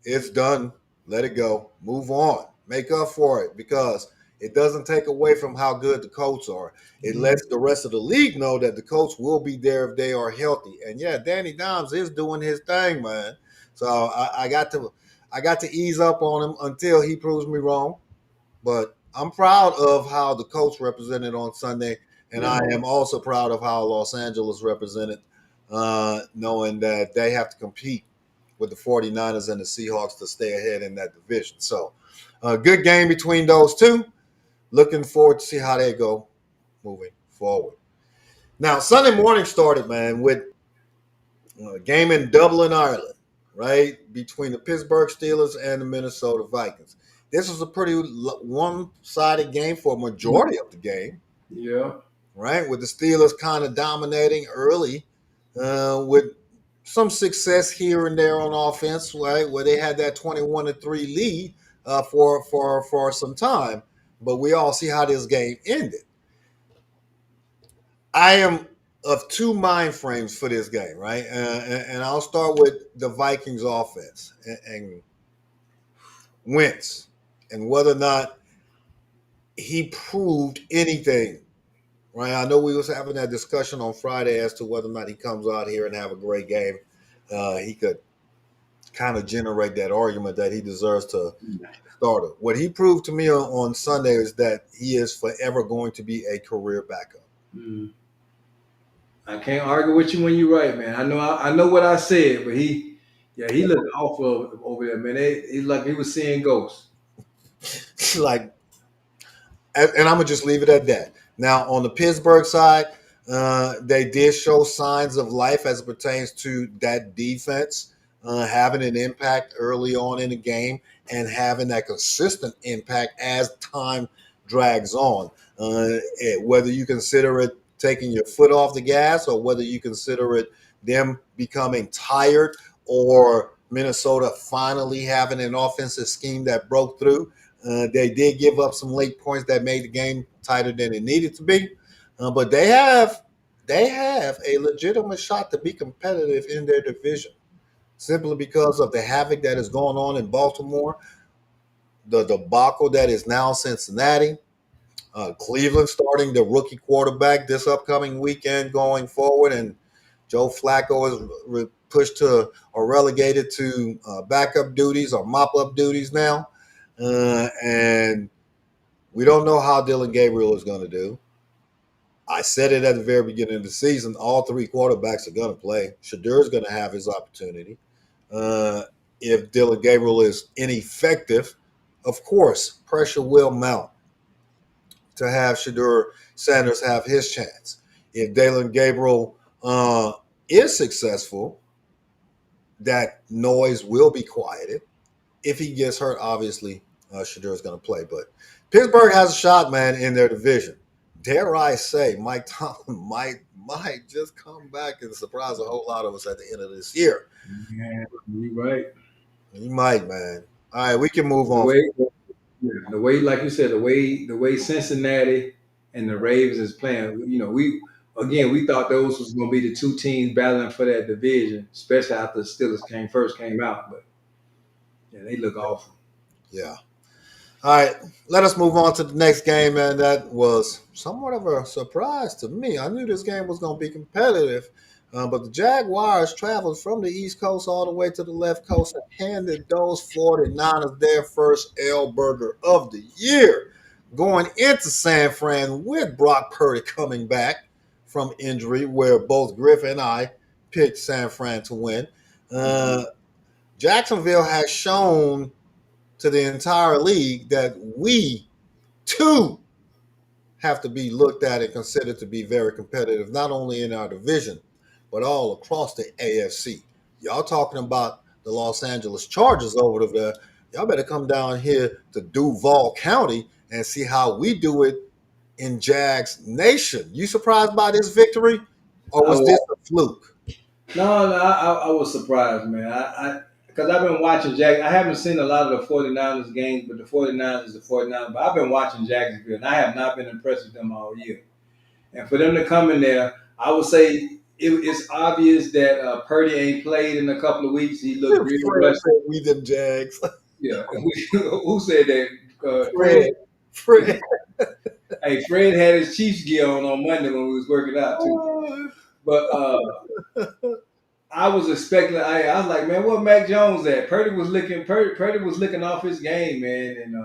A: It's done. Let it go. Move on. Make up for it because it doesn't take away from how good the Colts are. It lets the rest of the league know that the Colts will be there if they are healthy. And yeah, Danny Dimes is doing his thing, man. So I got to ease up on him until he proves me wrong. But I'm proud of how the Colts represented on Sunday, and
B: Yeah.
A: I am also proud of how Los Angeles represented, knowing that they have to compete with the 49ers and the Seahawks to stay ahead in that division. So, a good game between those two. Looking forward to see how they go moving forward. Now, Sunday morning started, man, with a game in Dublin, Ireland, right, between the Pittsburgh Steelers and the Minnesota Vikings. This was a pretty one-sided game for a majority of the game,
B: Yeah.
A: right, with the Steelers kind of dominating early with some success here and there on offense, right, where they had that 21-3 lead for some time. But we all see how this game ended. I am of two mind frames for this game, right? And I'll start with the Vikings offense and Wentz and whether or not he proved anything, right? I know we was having that discussion on Friday as to whether or not he comes out here and have a great game. He could kind of generate that argument that he deserves to start it. What he proved to me on Sunday is that he is forever going to be a career backup.
B: Mm. I can't argue with you when you're right, man. I know what I said, but he looked awful over there, man. He's like he was seeing ghosts.
A: Like, and I'm gonna just leave it at that. Now, on the Pittsburgh side, they did show signs of life as it pertains to that defense having an impact early on in the game and having that consistent impact as time drags on. Whether you consider it taking your foot off the gas or whether you consider it them becoming tired or Minnesota finally having an offensive scheme that broke through. They did give up some late points that made the game tighter than it needed to be, but they have a legitimate shot to be competitive in their division simply because of the havoc that is going on in Baltimore, the debacle that is now Cincinnati, Cleveland starting the rookie quarterback this upcoming weekend going forward, and Joe Flacco is pushed to or relegated to backup duties or mop up duties now, and we don't know how Dylan Gabriel is going to do. I said it at the very beginning of the season. All three quarterbacks are going to play. Shadur is going to have his opportunity. Uh, if Dylan Gabriel is ineffective, of course, pressure will mount to have Shadur Sanders have his chance. If Dylan Gabriel is successful, that noise will be quieted. If he gets hurt, obviously, Shadur is going to play. But Pittsburgh has a shot, man, in their division. Dare I say, Mike Tomlin might just come back and surprise a whole lot of us at the end of this year.
B: Yeah, you're right.
A: He might, man. All right, we can move
B: The
A: on.
B: way, yeah, the way, like you said, the way Cincinnati and the Ravens is playing. We thought those was going to be the two teams battling for that division, especially after the Steelers came out. But yeah, they look awful.
A: Yeah. All right, let us move on to the next game, and that was somewhat of a surprise to me. I knew this game was going to be competitive, but the Jaguars traveled from the East Coast all the way to the left coast and handed those 49ers their first L burger of the year, going into San Fran with Brock Purdy coming back from injury, where both Griff and I picked San Fran to win. Jacksonville has shown to the entire league that we too have to be looked at and considered to be very competitive, not only in our division, but all across the AFC. Y'all talking about the Los Angeles Chargers over there. Y'all better come down here to Duval County and see how we do it in Jags Nation. You surprised by this victory, or
B: I
A: was this
B: was,
A: a fluke?
B: no, I was surprised, man. I because I've been watching Jack. I haven't seen a lot of the 49ers games, but the 49ers, the 49ers. But I've been watching Jacksonville, and I have not been impressed with them all year. And for them to come in there, I would say it's obvious that Purdy ain't played in a couple of weeks. He looked real
A: Fred
B: rusty.
A: said we them Jags.
B: Yeah, who said that? Fred.
A: Fred, Fred.
B: Hey, Fred had his Chiefs gear on Monday when we was working out too. But I was expecting. I was like, man, what Mac Jones at? Purdy was licking off his game, man, and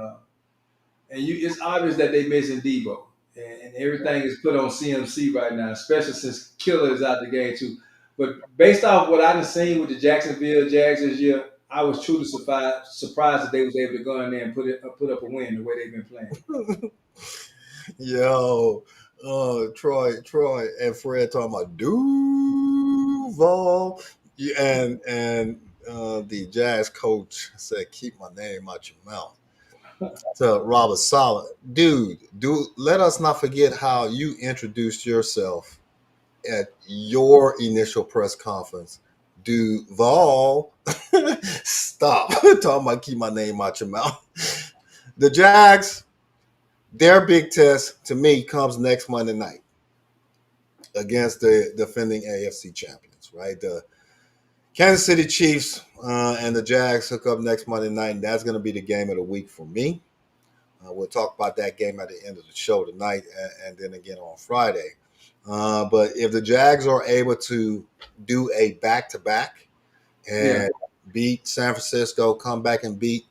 B: it's obvious that they missing Debo, and everything is put on CMC right now, especially since Killer is out the game too. But based off what I've seen with the Jacksonville Jags this year, I was truly surprised that they was able to go in there and put up a win the way they've been playing.
A: Yo, Troy, and Fred talking about Duval, and the Jazz coach said, "Keep my name out your mouth." To Robert Sala, dude, let us not forget how you introduced yourself at your initial press conference. Duval, stop talking about keep my name out your mouth. The Jags, their big test to me comes next Monday night against the defending AFC champions, right? The Kansas City Chiefs and the Jags hook up next Monday night, and that's going to be the game of the week for me. We'll talk about that game at the end of the show tonight and then again on Friday. But if the Jags are able to do a back to back
B: Yeah,
A: and beat San Francisco, come back and beat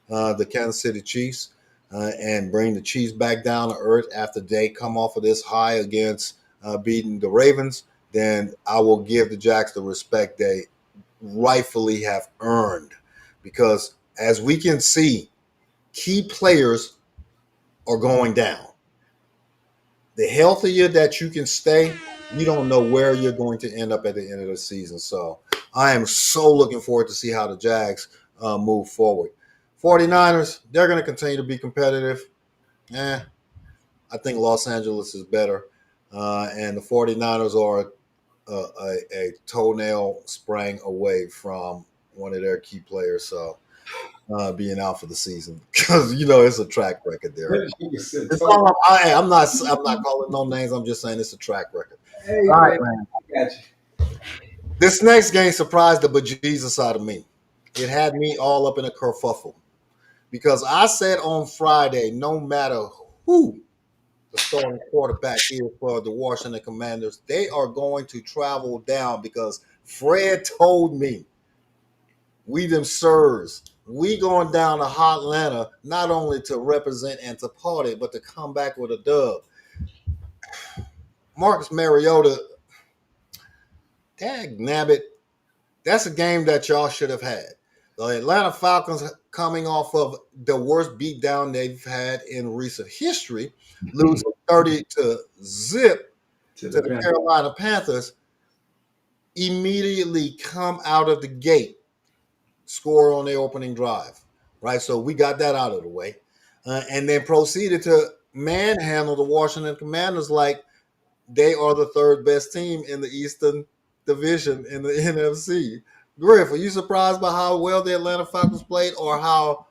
A: the Kansas City Chiefs, and bring the Chiefs back down to earth after they come off of this high against beating the Ravens, then I will give the Jags the respect they rightfully have earned. Because as we can see, key players are going down. The healthier that you can stay, you don't know where you're going to end up at the end of the season. So I am so looking forward to see how the Jags move forward. 49ers, they're going to continue to be competitive. Eh, I think Los Angeles is better. And the 49ers are a toenail sprang away from one of their key players. So being out for the season because it's a track record there.
B: you said,
A: It's all I'm not calling no names. I'm just saying it's a track record.
B: hey
A: All right,
B: man,
A: man.
B: I got you.
A: This next game surprised the bejesus out of me. It had me all up in a kerfuffle because I said on Friday, no matter who the starting quarterback is for the Washington Commanders, they are going to travel down because Fred told me we them sirs. We going down to Hotlanta not only to represent and to party, but to come back with a dub. Marcus Mariota, dag nabbit, that's a game that y'all should have had. The Atlanta Falcons coming off of the worst beatdown they've had in recent history, losing 30 to zip
B: To
A: to
B: the
A: the
B: Panthers.
A: Carolina Panthers, immediately come out of the gate, score on their opening drive. Right, so we got that out of the way, and then proceeded to manhandle the Washington Commanders like they are the third best team in the Eastern Division in the NFC. Griff, are you surprised by how well the Atlanta Falcons played or how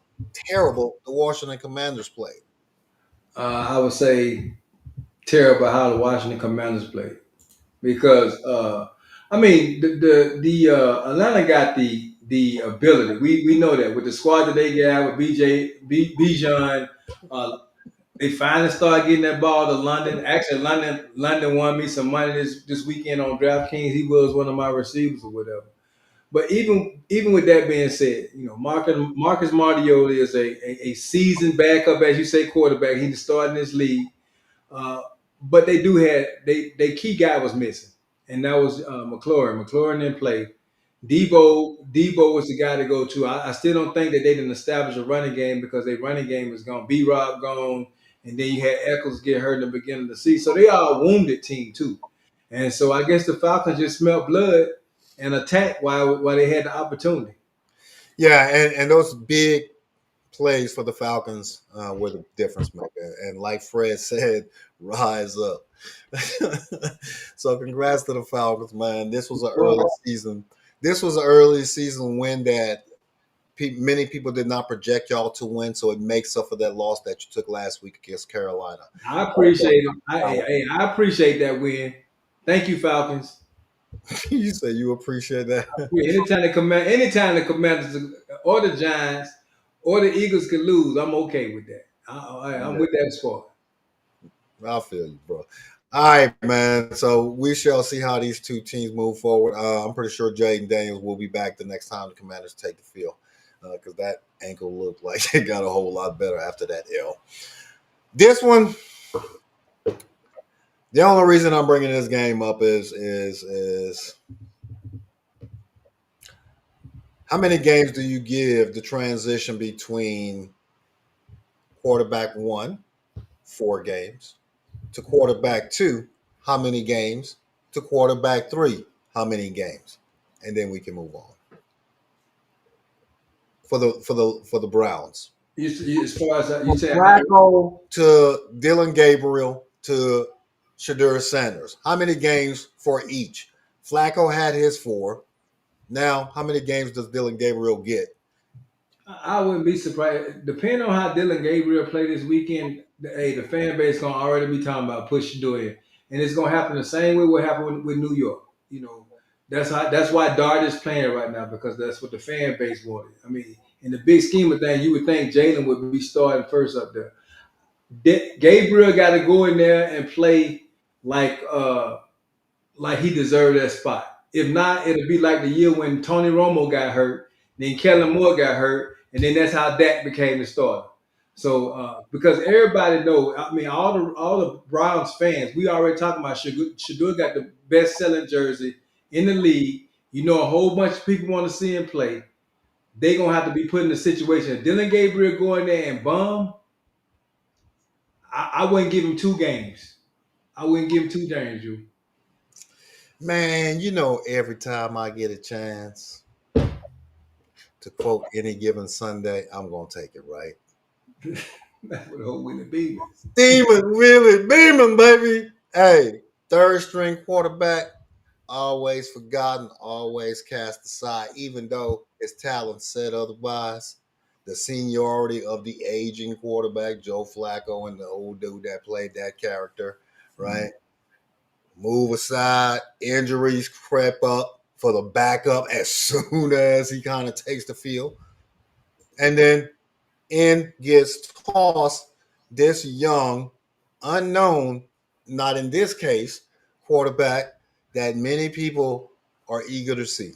A: terrible the Washington Commanders played?
B: I would say terrible how the Washington Commanders played because I mean the Atlanta got the ability. We know that with the squad that they got with Bijan, they finally started getting that ball to London. Actually, London won me some money this weekend on DraftKings. He was one of my receivers or whatever. But even with that being said, Marcus Mariota is a seasoned backup, as you say, quarterback. He's starting this league. Uh, but they key guy was missing, and that was McLaurin. McLaurin didn't play, Debo was the guy to go to. I still don't think that they didn't establish a running game because their running game was gone. B-Rob gone, and then you had Eccles get hurt in the beginning of the season. So they are a wounded team too. And so I guess the Falcons just smelled blood and attacked while they had the opportunity.
A: Yeah, and those big plays for the Falcons were the difference maker. And like Fred said, rise up. So congrats to the Falcons, man. This was an early
B: Well,
A: season. This was an early season win that many people did not project y'all to win. So it makes up for that loss that you took last week against Carolina.
B: I appreciate it. I appreciate that win. Thank you, Falcons.
A: You say you appreciate that.
B: Anytime the Commanders or the Giants or the Eagles can lose, I'm okay with that. I'm
A: Yeah,
B: with that squad.
A: I feel you, bro. All right, man. So we shall see how these two teams move forward. I'm pretty sure Jaden Daniels will be back the next time the Commanders take the field because that ankle looked like it got a whole lot better after that L. This one, the only reason I'm bringing this game up is how many games do you give the transition between quarterback one, 4 games, to quarterback two, how many games, to quarterback three, how many games, and then we can move on for the Browns.
B: As far as you
A: From
B: say,
A: Flacco to Dylan Gabriel to Shadur Sanders, how many games for each? Flacco had his 4. Now, how many games does Dylan Gabriel get?
B: I wouldn't be surprised. Depending on how Dylan Gabriel play this weekend, the fan base gonna already be talking about push Doyle, and it's gonna happen the same way what happened with New York. You know, that's why Dart is playing right now because that's what the fan base wanted. I mean, in the big scheme of things, you would think Jalen would be starting first up there. Gabriel got to go in there and play like he deserved that spot. If not, it'll be like the year when Tony Romo got hurt, then Kellen Moore got hurt, and then that's how Dak became the starter. So because everybody know, I mean, all the Browns fans, we already talking about Shadur got the best selling jersey in the league. You know, a whole bunch of people want to see him play. They gonna have to be put in a situation. If Dylan Gabriel go in there and bomb, I wouldn't give him 2 games. I wouldn't give him 2 games, you.
A: Man, every time I get a chance to quote any given Sunday, I'm going to take it, right?
B: That's what the whole winning be.
A: Demon, really, demon, baby. Hey, third string quarterback, always forgotten, always cast aside, even though his talent said otherwise. The seniority of the aging quarterback, Joe Flacco, and the old dude that played that character, right? Move aside, injuries creep up for the backup as soon as he kind of takes the field. And then in gets tossed this young, unknown, not in this case, quarterback that many people are eager to see,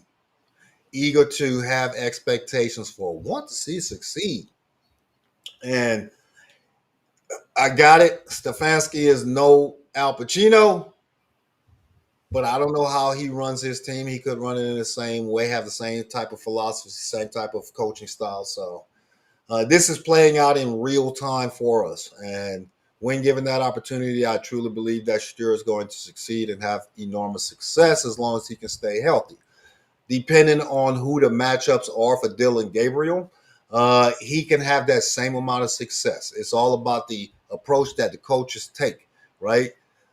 A: eager to have expectations for, want to see succeed. And I got it. Stefanski is no Al Pacino, but I don't know how he runs his team. He could run it in the same way, have the same type of philosophy, same type of coaching style. So this is playing out in real time for us. And when given that opportunity, I truly believe that Shadur is going to succeed and have enormous success as long as he can stay healthy. Depending on who the matchups are for Dylan Gabriel, he can have that same amount of success. It's all about the approach that the coaches take, right?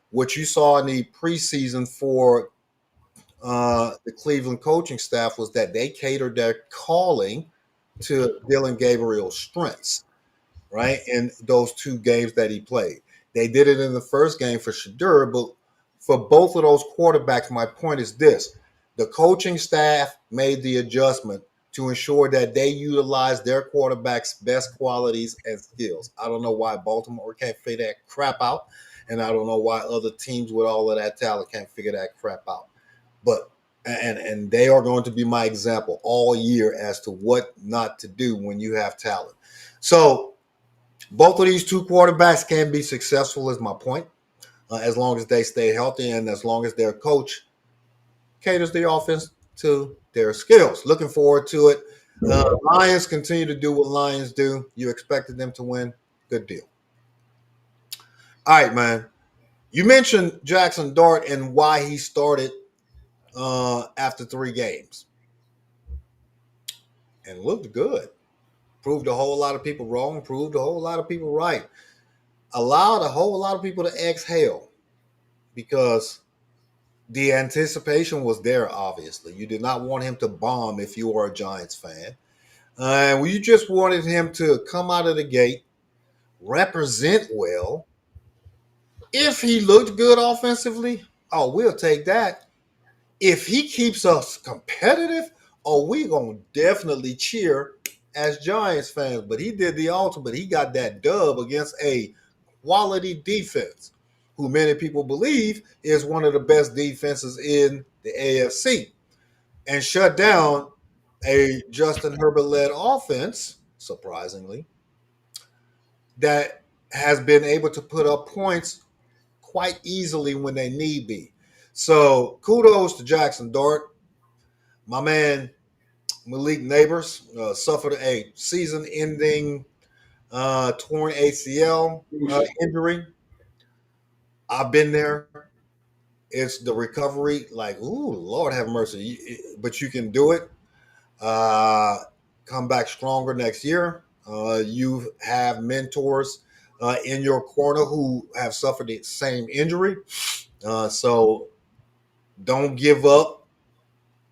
A: What you saw in the preseason for the Cleveland coaching staff was that they catered their calling to Dylan Gabriel's strengths, right? In those 2 games that he played. They did it in the first game for Shadur, but for both of those quarterbacks, my point is this. The coaching staff made the adjustment to ensure that they utilize their quarterback's best qualities and skills. I don't know why Baltimore can't figure that crap out, and I don't know why other teams with all of that talent can't figure that crap out. But and they are going to be my example all year as to what not to do when you have talent. So both of these 2 quarterbacks can be successful, is my point, as long as they stay healthy and as long as their coach caters the offense to their skills. Looking forward to it. Lions continue to do what Lions do. You expected them to win. Good deal. All right, man. You mentioned Jaxson Dart and why he started after 3 games and looked good. Proved a whole lot of people wrong, proved a whole lot of people right. Allowed a whole lot of people to exhale because the anticipation was there, obviously. You did not want him to bomb if you are a Giants fan. And you just wanted him to come out of the gate, represent well. If he looked good offensively, oh, we'll take that. If he keeps us competitive, oh, we're going to definitely cheer as Giants fans. But he did the ultimate. He got that dub against a quality defense, who many people believe is one of the best defenses in the AFC, and shut down a Justin Herbert led offense, surprisingly, that has been able to put up points quite easily when they need be. So kudos to Jaxson Dart. My man Malik Neighbors suffered a season-ending torn ACL injury. I've been there. It's the recovery, like, ooh, Lord have mercy. But you can do it. Uh, Come back stronger next year. You have mentors in your corner who have suffered the same injury. So don't give up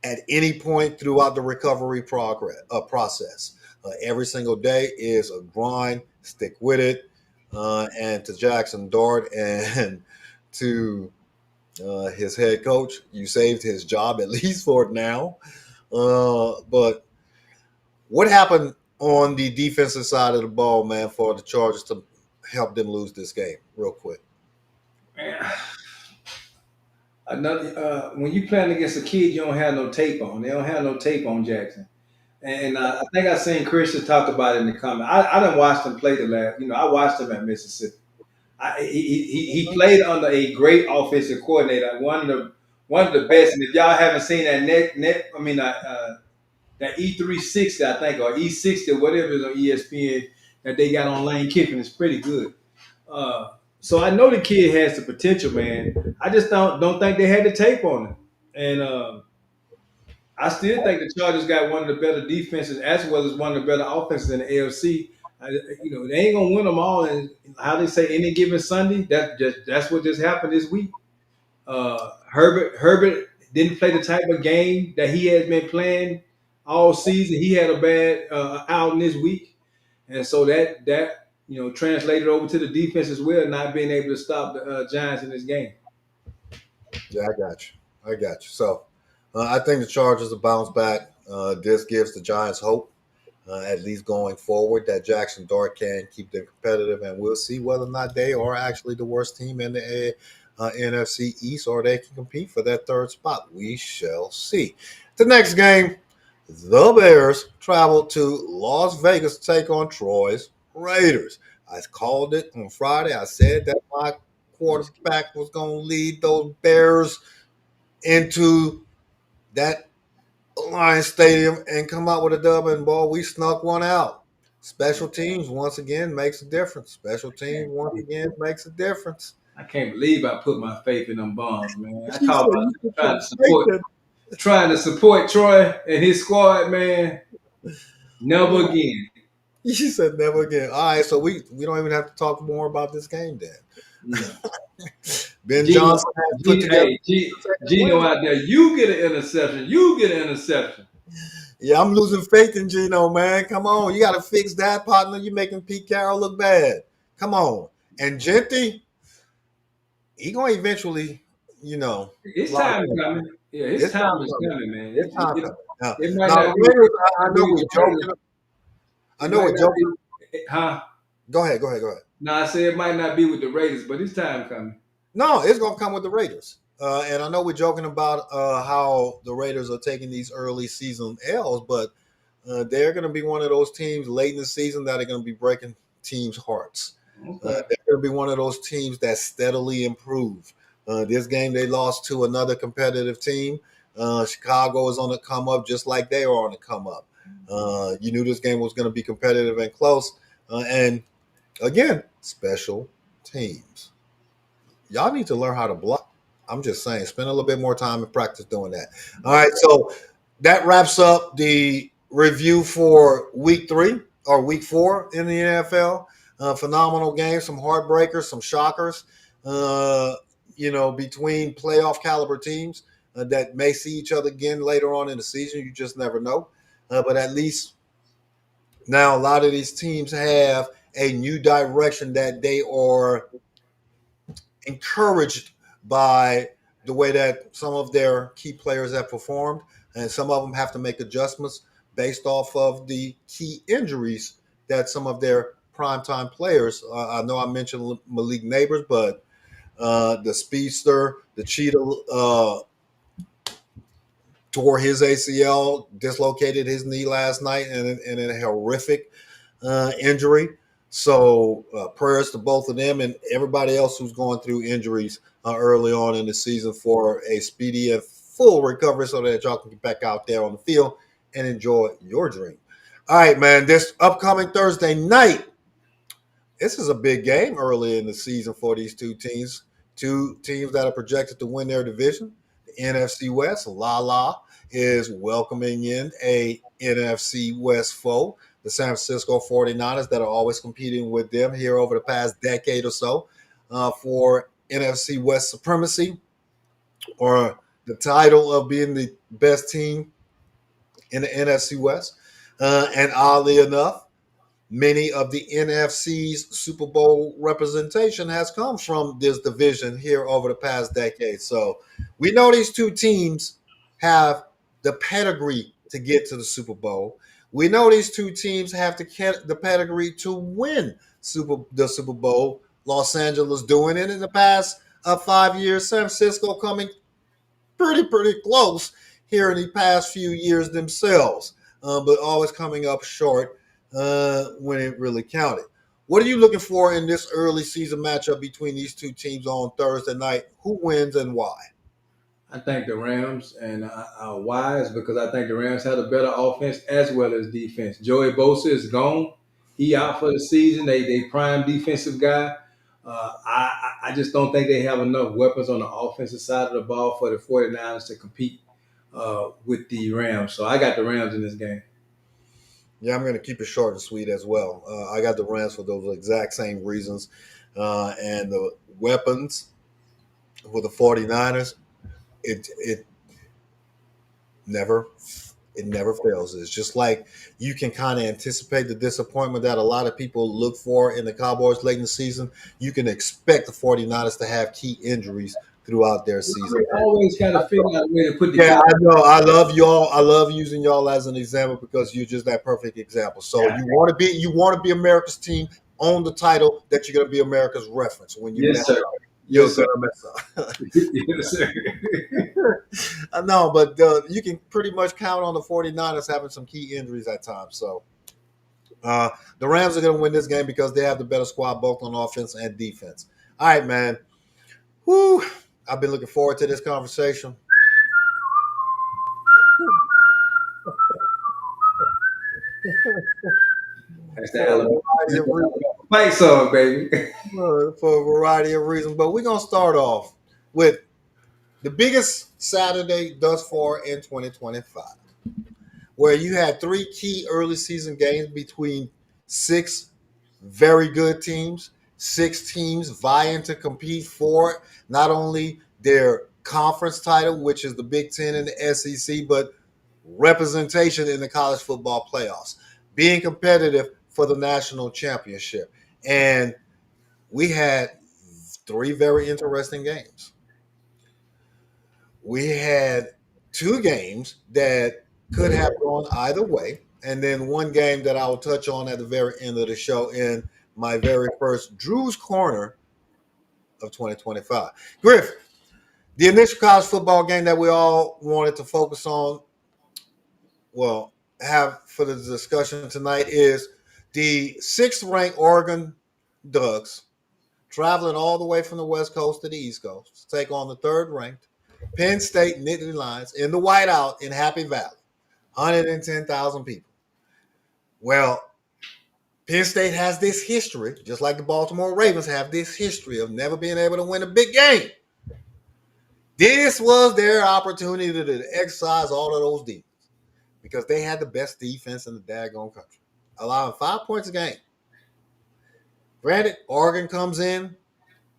A: at any point throughout the recovery process. Every single day is a grind. Stick with it. And to Jaxson Dart and to his head coach, you saved his job at least for now. But what happened on the defensive side of the ball, man, for the Chargers to help them lose this game, real quick?
B: Man, another when you playing against a kid, you don't have no tape on. They don't have no tape on Jackson. And I think I seen Christian talk about it in the comment. I didn't watch him play the last. I watched him at Mississippi. He played under a great offensive coordinator, one of the best. And if y'all haven't seen that that E360, I think, or E60, or whatever is on ESPN that they got on Lane Kiffin is pretty good. So I know the kid has the potential, man. I just don't think they had the tape on him, and I still think the Chargers got one of the better defenses as well as one of the better offenses in the AFC. They ain't gonna win them all, and how they say any given Sunday. That's what just happened this week. Herbert didn't play the type of game that he has been playing all season. He had a bad outing this week, and so that translated over to the defense as well, not being able to stop the Giants in this game.
A: Yeah, I got you. I got you. So I think the Chargers will bounce back. This gives the Giants hope, at least going forward, that Jaxson Dart can keep them competitive, and we'll see whether or not they are actually the worst team in the NFC East, or they can compete for that third spot. We shall see. The next game, the Bears travel to Las Vegas to take on Troy's Raiders. I called it on Friday. I said that my quarterback was going to lead those Bears into that Lions Stadium and come out with a dub, and ball. We snuck one out. Special teams once again makes a difference. Special teams once again makes a difference.
B: I can't believe I put my faith in them bombs, man. I
A: She
B: called
A: said you
B: myself
A: put your faith in.
B: trying to support Troy and his squad, man. Never
A: Yeah.
B: again.
A: She said never again. All right, so we don't even have to talk more about this game then.
B: Yeah.
A: Ben
B: Gino,
A: Johnson has put together
B: hey,
A: second
B: Gino
A: win.
B: out there, you get an interception. You get an interception.
A: Yeah, I'm losing faith in Gino, man. Come on, you got to fix that, partner. You're making Pete Carroll look bad. Come on, and Genty, he gonna eventually,
B: His
A: lock
B: time is
A: in.
B: coming. Yeah, his
A: It's time
B: time is
A: coming.
B: coming, man.
A: It's time coming.
B: It might
A: Now
B: not
A: the
B: be.
A: Raiders, I
B: Might
A: know
B: be with
A: we're
B: the Raiders.
A: joking. I
B: It
A: know
B: might
A: we're
B: not
A: joking.
B: be. Huh?
A: Go ahead. Go ahead. Go ahead.
B: No, I said it might not be with the Raiders, but his time coming.
A: No, it's gonna come with the Raiders. And I know we're joking about how the Raiders are taking these early season L's, but they're going to be one of those teams late in the season that are going to be breaking teams' hearts.
B: Okay.
A: They're going to be one of those teams that steadily improve. This game they lost to another competitive team, Chicago is on the come up, just like they are on the come up. You knew this game was going to be competitive and close. And again, special teams. Y'all need to learn how to block. I'm just saying, spend a little bit more time and practice doing that. All right, so that wraps up the review for week 4 in the NFL. Phenomenal games, some heartbreakers, some shockers. Uh, between playoff caliber teams that may see each other again later on in the season. You just never know. But at least now a lot of these teams have a new direction that they are encouraged by the way that some of their key players have performed, and some of them have to make adjustments based off of the key injuries that some of their primetime players. I know I mentioned Malik Neighbors, but the speedster, the cheetah, tore his ACL, dislocated his knee last night, in a horrific injury. So prayers to both of them and everybody else who's going through injuries early on in the season for a speedy and full recovery so that y'all can get back out there on the field and enjoy your dream. All right, man, this upcoming Thursday night, this is a big game early in the season for these two teams that are projected to win their division. The NFC West, is welcoming in a NFC West foe, the San Francisco 49ers, that are always competing with them here over the past decade or so for NFC West supremacy, or the title of being the best team in the NFC West. And oddly enough, many of the NFC's Super Bowl representation has come from this division here over the past decade. So we know these two teams have the pedigree to get to the Super Bowl. We know these two teams have the pedigree to win the Super Bowl. Los Angeles doing it in the past 5 years. San Francisco coming pretty close here in the past few years themselves, but always coming up short when it really counted. What are you looking for in this early season matchup between these two teams on Thursday night? Who wins and why?
B: I think the Rams, and why is because I think the Rams have a better offense as well as defense. Joey Bosa is gone; he out for the season. They prime defensive guy. I just don't think they have enough weapons on the offensive side of the ball for the 49ers to compete with the Rams. So I got the Rams in this game.
A: Yeah, I'm going to keep it short and sweet as well. I got the Rams for those exact same reasons. And the weapons for the 49ers, it never it never fails. It's just like you can kind of anticipate the disappointment that a lot of people look for in the Cowboys late in the season. You can expect the 49ers to have key injuries throughout their season.
B: They always kind of figure out a way to put the
A: Yeah,
B: guy.
A: I know. I love y'all. I love using y'all as an example because you're just that perfect example. So you want to be America's team, own the title that you're going to be America's reference. When you
B: Yes,
A: mess
B: sir.
A: up, you're
B: Yes, sir.
A: going to mess up.
B: Yes, sir.
A: I know, but you can pretty much count on the 49ers having some key injuries at times. So uh, the Rams are going to win this game because they have the better squad both on offense and defense. All right, man. Whoo! I've been looking forward to this conversation.
B: That's the
A: For a
B: element.
A: variety
B: That's
A: of
B: the
A: reasons.
B: fight song, baby.
A: For a variety of reasons. But we're gonna start off with the biggest Saturday thus far in 2025, where you had three key early season games between six very good teams, six teams vying to compete for not only their conference title, which is the Big Ten and the SEC, but representation in the college football playoffs, being competitive for the national championship. And we had three very interesting games. We had two games that could have gone either way, and then one game that I will touch on at the very end of the show in my very first Drew's Corner of 2025. Griff, the initial college football game that we all wanted to focus on, well, have for the discussion tonight is the sixth ranked Oregon Ducks traveling all the way from the West Coast to the East Coast to take on the third ranked Penn State Nittany Lions in the whiteout in Happy Valley, 110,000 people. Well, Penn State has this history, just like the Baltimore Ravens have this history of never being able to win a big game. This was their opportunity to exercise all of those defense because they had the best defense in the daggone country, allowing 5 points a game. Granted, Oregon comes in,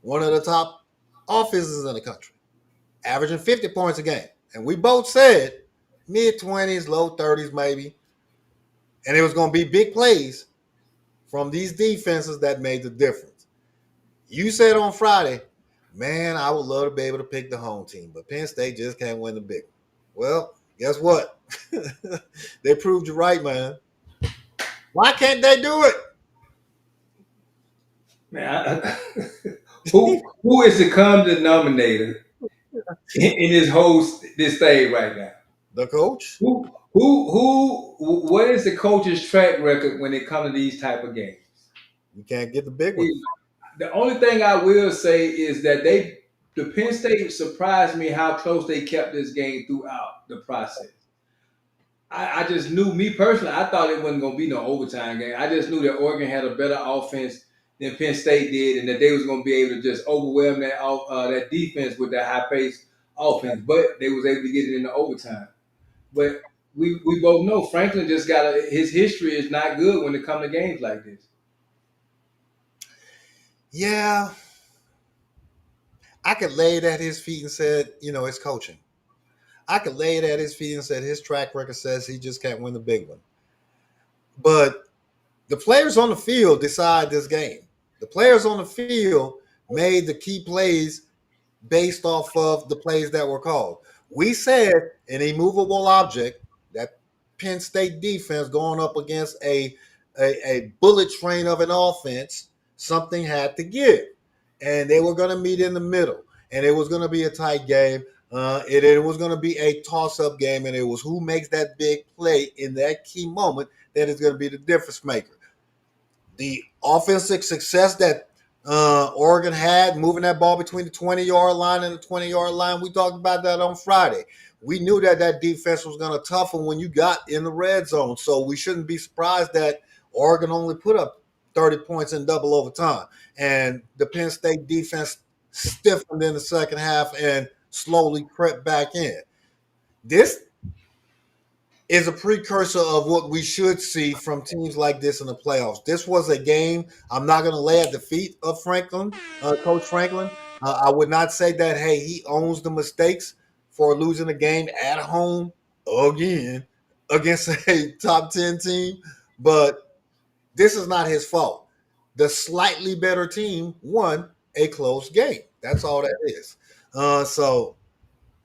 A: one of the top offenses in the country, averaging 50 points a game. And we both said mid 20s, low 30s, maybe. And it was going to be big plays from these defenses that made the difference. You said on Friday, man, I would love to be able to pick the home team, but Penn State just can't win the big one. Well, guess what? They proved you right, man. Why can't they do
B: Man, who is the common denominator in this whole this thing right now?
A: the coach?
B: What is the coach's track record when it comes to these type of games?
A: You can't get the big ones.
B: The only thing I will say is that the Penn State surprised me how close they kept this game throughout the process. I just knew, me personally, I thought it wasn't going to be no overtime game. I just knew that Oregon had a better offense than Penn State did, and that they was going to be able to just overwhelm that defense with that high paced offense. But they was able to get it in the overtime. But we both know Franklin just his history is not good when it comes to games like this.
A: Yeah, I could lay it at his feet and said, it's coaching. I could lay it at his feet and said his track record says he just can't win the big one. But the players on the field decide this game. The players on the field made the key plays based off of the plays that were called. We said an immovable object, that Penn State defense going up against a bullet train of an offense, something had to give. And they were going to meet in the middle. And it was going to be a tight game. It was going to be a toss-up game, and it was who makes that big play in that key moment that is going to be the difference maker. The offensive success that Oregon had moving that ball between the 20-yard line and the 20-yard line, we talked about that on Friday. We knew that defense was going to toughen when you got in the red zone, so we shouldn't be surprised that Oregon only put up 30 points in double overtime. And the Penn State defense stiffened in the second half and slowly crept back in. This is a precursor of what we should see from teams like this in the playoffs. This was a game I'm not going to lay at the feet of Franklin, Coach Franklin. I would not say that, hey, he owns the mistakes for losing a game at home again against a top 10 team, but this is not his fault. The slightly better team won a close game. That's all that is. So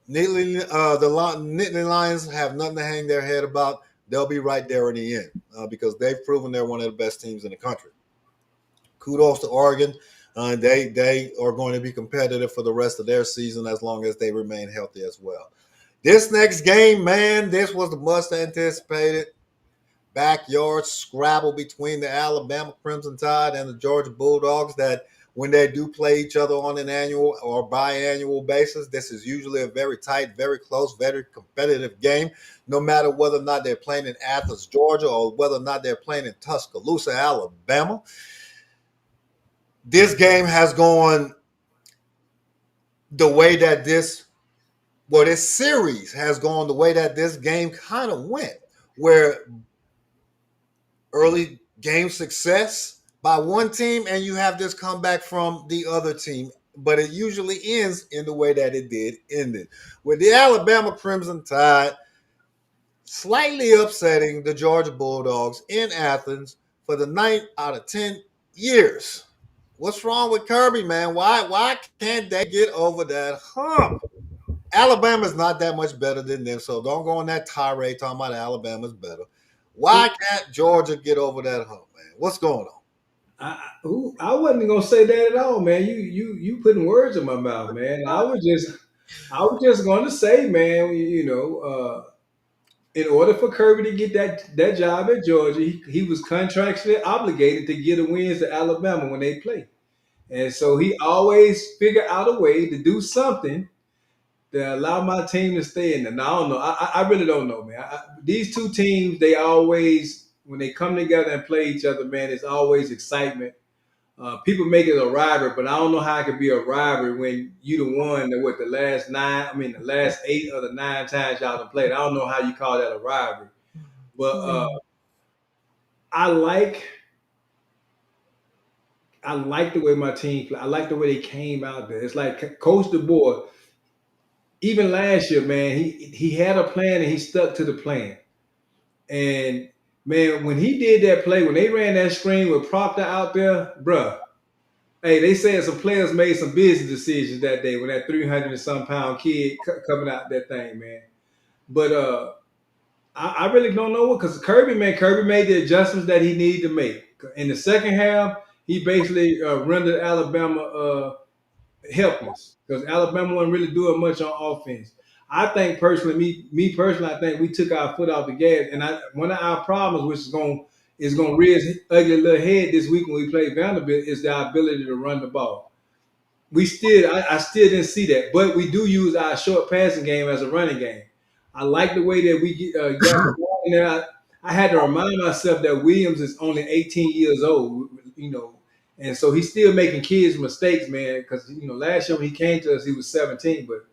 A: the Nittany Lions have nothing to hang their head about. They'll be right there in the end because they've proven they're one of the best teams in the country. Kudos to Oregon. They are going to be competitive for the rest of their season as long as they remain healthy as well. This next game, man, this was the most anticipated backyard scrabble between the Alabama Crimson Tide and the Georgia Bulldogs that when they do play each other on an annual or biannual basis, this is usually a very tight, very close, very competitive game, no matter whether or not they're playing in Athens, Georgia, or whether or not they're playing in Tuscaloosa, Alabama. This game has gone the way that this series has gone the way that this game kind of went, where early game success by one team and you have this comeback from the other team, but it usually ends in the way that it did ended, with the Alabama Crimson Tide slightly upsetting the Georgia Bulldogs in Athens for the 9th out of 10 years. What's wrong with Kirby, man? Why can't they get over that hump? Alabama's not that much better than them, so don't go on that tirade talking about Alabama's better. Why can't Georgia get over that hump, man? What's going on?
B: I wasn't gonna say that at all, man. You putting words in my mouth, man. I was just going to say, man. In order for Kirby to get that job at Georgia, he was contractually obligated to get the wins to Alabama when they play, and so he always figured out a way to do something to allow my team to stay in there. Now, I don't know. I really don't know, man. These two teams, they always, when they come together and play each other, man, it's always excitement. People make it a rivalry, but I don't know how it could be a rivalry when you the one that what the last nine, I mean the last 8 of the 9 times y'all have played. I don't know how you call that a rivalry, but I like I like the way my team play. I like the way they came out there. It's like Coach DeBoer, even last year, man, he had a plan and he stuck to the plan. And man, when he did that play, when they ran that screen with Proctor out there, bruh. Hey, they said some players made some business decisions that day when that 300 and some pound kid coming out that thing, man. But I really don't know what, because Kirby made the adjustments that he needed to make. In the second half, he basically rendered Alabama helpless because Alabama wasn't really doing much on offense. I think personally, me personally, I think we took our foot off the gas, and one of our problems, which is going to rear its ugly little head this week when we play Vanderbilt, is our ability to run the ball. I still didn't see that, but we do use our short passing game as a running game. I like the way that we got the ball in there. I had to remind myself that Williams is only 18 years old, and so he's still making kids mistakes, man. Because last year when he came to us, he was 17. But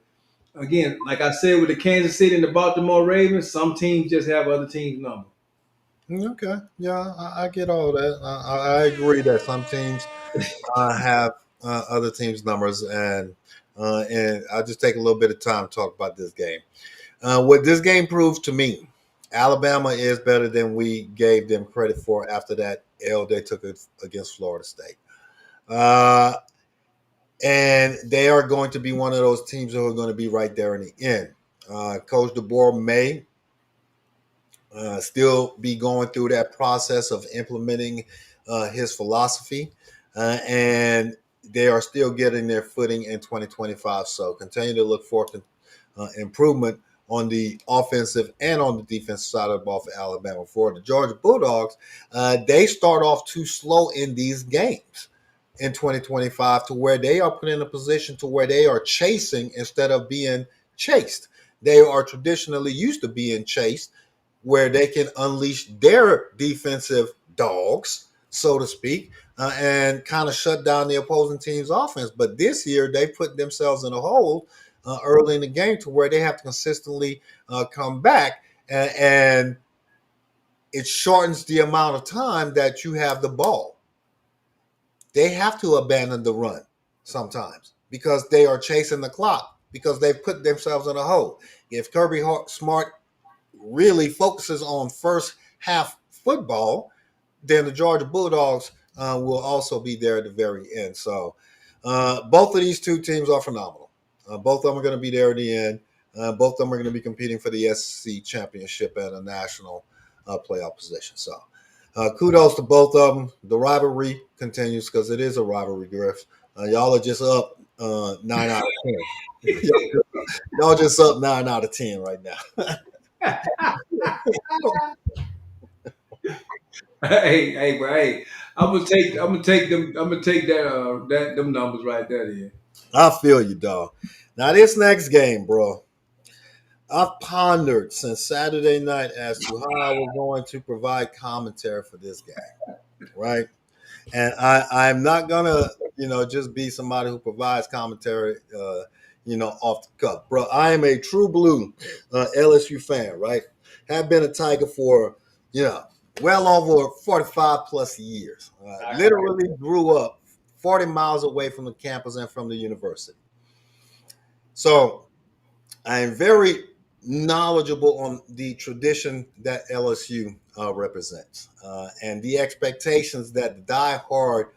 B: again, like I said, with the Kansas City and the Baltimore Ravens, some teams just have other teams' number.
A: Okay, yeah, I get all that. I agree that some teams have other teams' numbers, and I'll just take a little bit of time to talk about this game. What this game proves to me, Alabama is better than we gave them credit for after that L they took it against Florida State. Uh, and they are going to be one of those teams who are going to be right there in the end. Coach DeBoer may still be going through that process of implementing his philosophy, and they are still getting their footing in 2025. So continue to look forward to improvement on the offensive and on the defensive side of the ball for Alabama. For the Georgia Bulldogs, they start off too slow in these games in 2025 to where they are put in a position to where they are chasing instead of being chased. They are traditionally used to being chased, where they can unleash their defensive dogs, so to speak, and kind of shut down the opposing team's offense. But this year, they put themselves in a hole early in the game to where they have to consistently come back, and it shortens the amount of time that you have the ball. They have to abandon the run sometimes because they are chasing the clock because they've put themselves in a hole. If Kirby Smart really focuses on first half football, then the Georgia Bulldogs will also be there at the very end. So both of these two teams are phenomenal. Both of them are going to be there at the end. Both of them are going to be competing for the SEC championship and a national playoff position. So kudos to both of them. The rivalry continues because it is a rivalry, Griff. Y'all are just up 9 out of 10. Y'all just up 9 out of 10 right now.
B: Hey, I'm gonna take them, I'm gonna take them numbers right there. Then.
A: I feel you, dog. Now, this next game, bro, I've pondered since Saturday night as to how I was going to provide commentary for this game, right? And I'm not gonna, just be somebody who provides commentary, off the cuff, bro. I am a true blue LSU fan, right? Have been a Tiger for, you know, well over 45 plus years. Literally grew up 40 miles away from the campus and from the university. So I am very knowledgeable on the tradition that LSU represents and the expectations that the diehard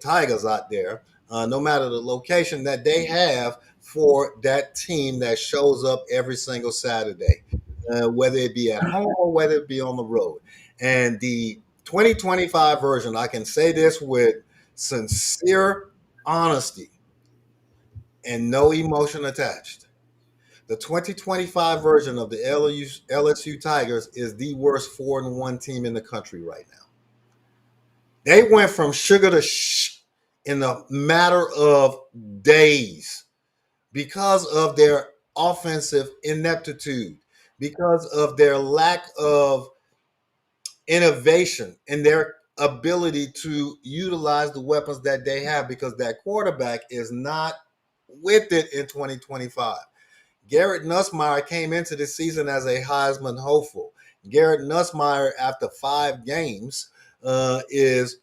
A: Tigers out there, no matter the location that they have for that team that shows up every single Saturday, whether it be at home or whether it be on the road. And the 2025 version, I can say this with sincere honesty and no emotion attached. The 2025 version of the LSU Tigers is the worst 4-1 team in the country right now. They went from sugar to in a matter of days because of their offensive ineptitude, because of their lack of innovation and their ability to utilize the weapons that they have, because that quarterback is not with it in 2025. Garrett Nussmeier came into the season as a Heisman hopeful. Garrett Nussmeier, after 5 games, is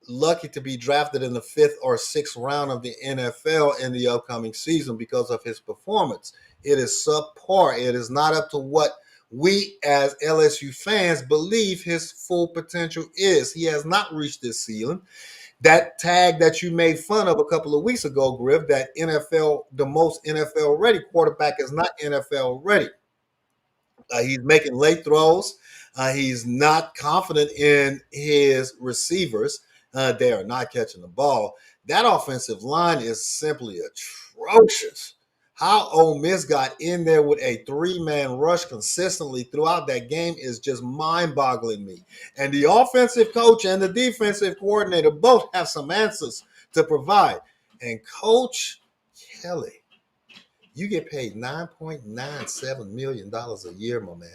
A: lucky to be drafted in the 5th or 6th round of the NFL in the upcoming season because of his performance. It is subpar. It is not up to what we as LSU fans believe his full potential is. He has not reached this ceiling. That tag that you made fun of a couple of weeks ago, Griff, that NFL, the most NFL ready quarterback is not NFL ready. He's making late throws. He's not confident in his receivers. They are not catching the ball. That offensive line is simply atrocious. How Ole Miss got in there with a 3-man rush consistently throughout that game is just mind-boggling me. And the offensive coach and the defensive coordinator both have some answers to provide. And Coach Kelly, you get paid $9.97 million a year, my man.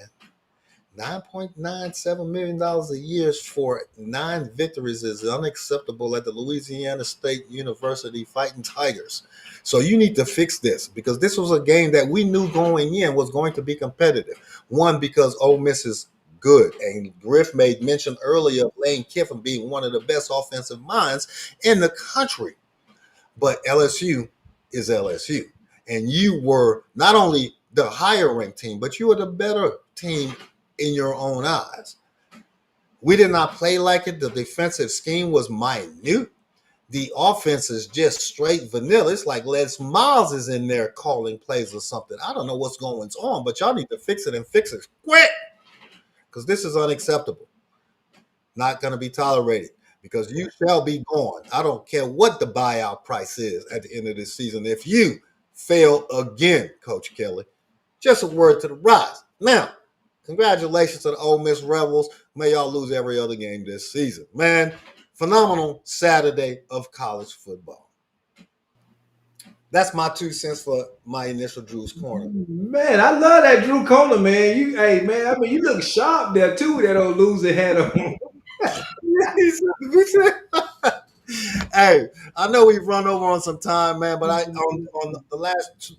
A: $9.97 million a year for 9 victories is unacceptable at the Louisiana State University Fighting Tigers. So you need to fix this, because this was a game that we knew going in was going to be competitive. One, because Ole Miss is good. And Griff made mention earlier of Lane Kiffin being one of the best offensive minds in the country. But LSU is LSU. And you were not only the higher ranked team, but you were the better team in your own eyes. We did not play like it. The defensive scheme was minute. The offense is just straight vanilla. It's like Les Miles is in there calling plays or something. I don't know what's going on, but y'all need to fix it and fix it quick, because this is unacceptable. Not going to be tolerated, because you shall be gone. I don't care what the buyout price is at the end of this season. If you fail again, Coach Kelly, just a word to the rise. Now, congratulations to the Ole Miss Rebels. May y'all lose every other game this season. Man, phenomenal Saturday of college football. That's my 2 cents for my initial Drew's Corner.
B: Man, I love that Drew Corner, man. Hey, man, I mean, you look sharp there too. That old loser hat on.
A: Hey, I know we've run over on some time, man, but on the last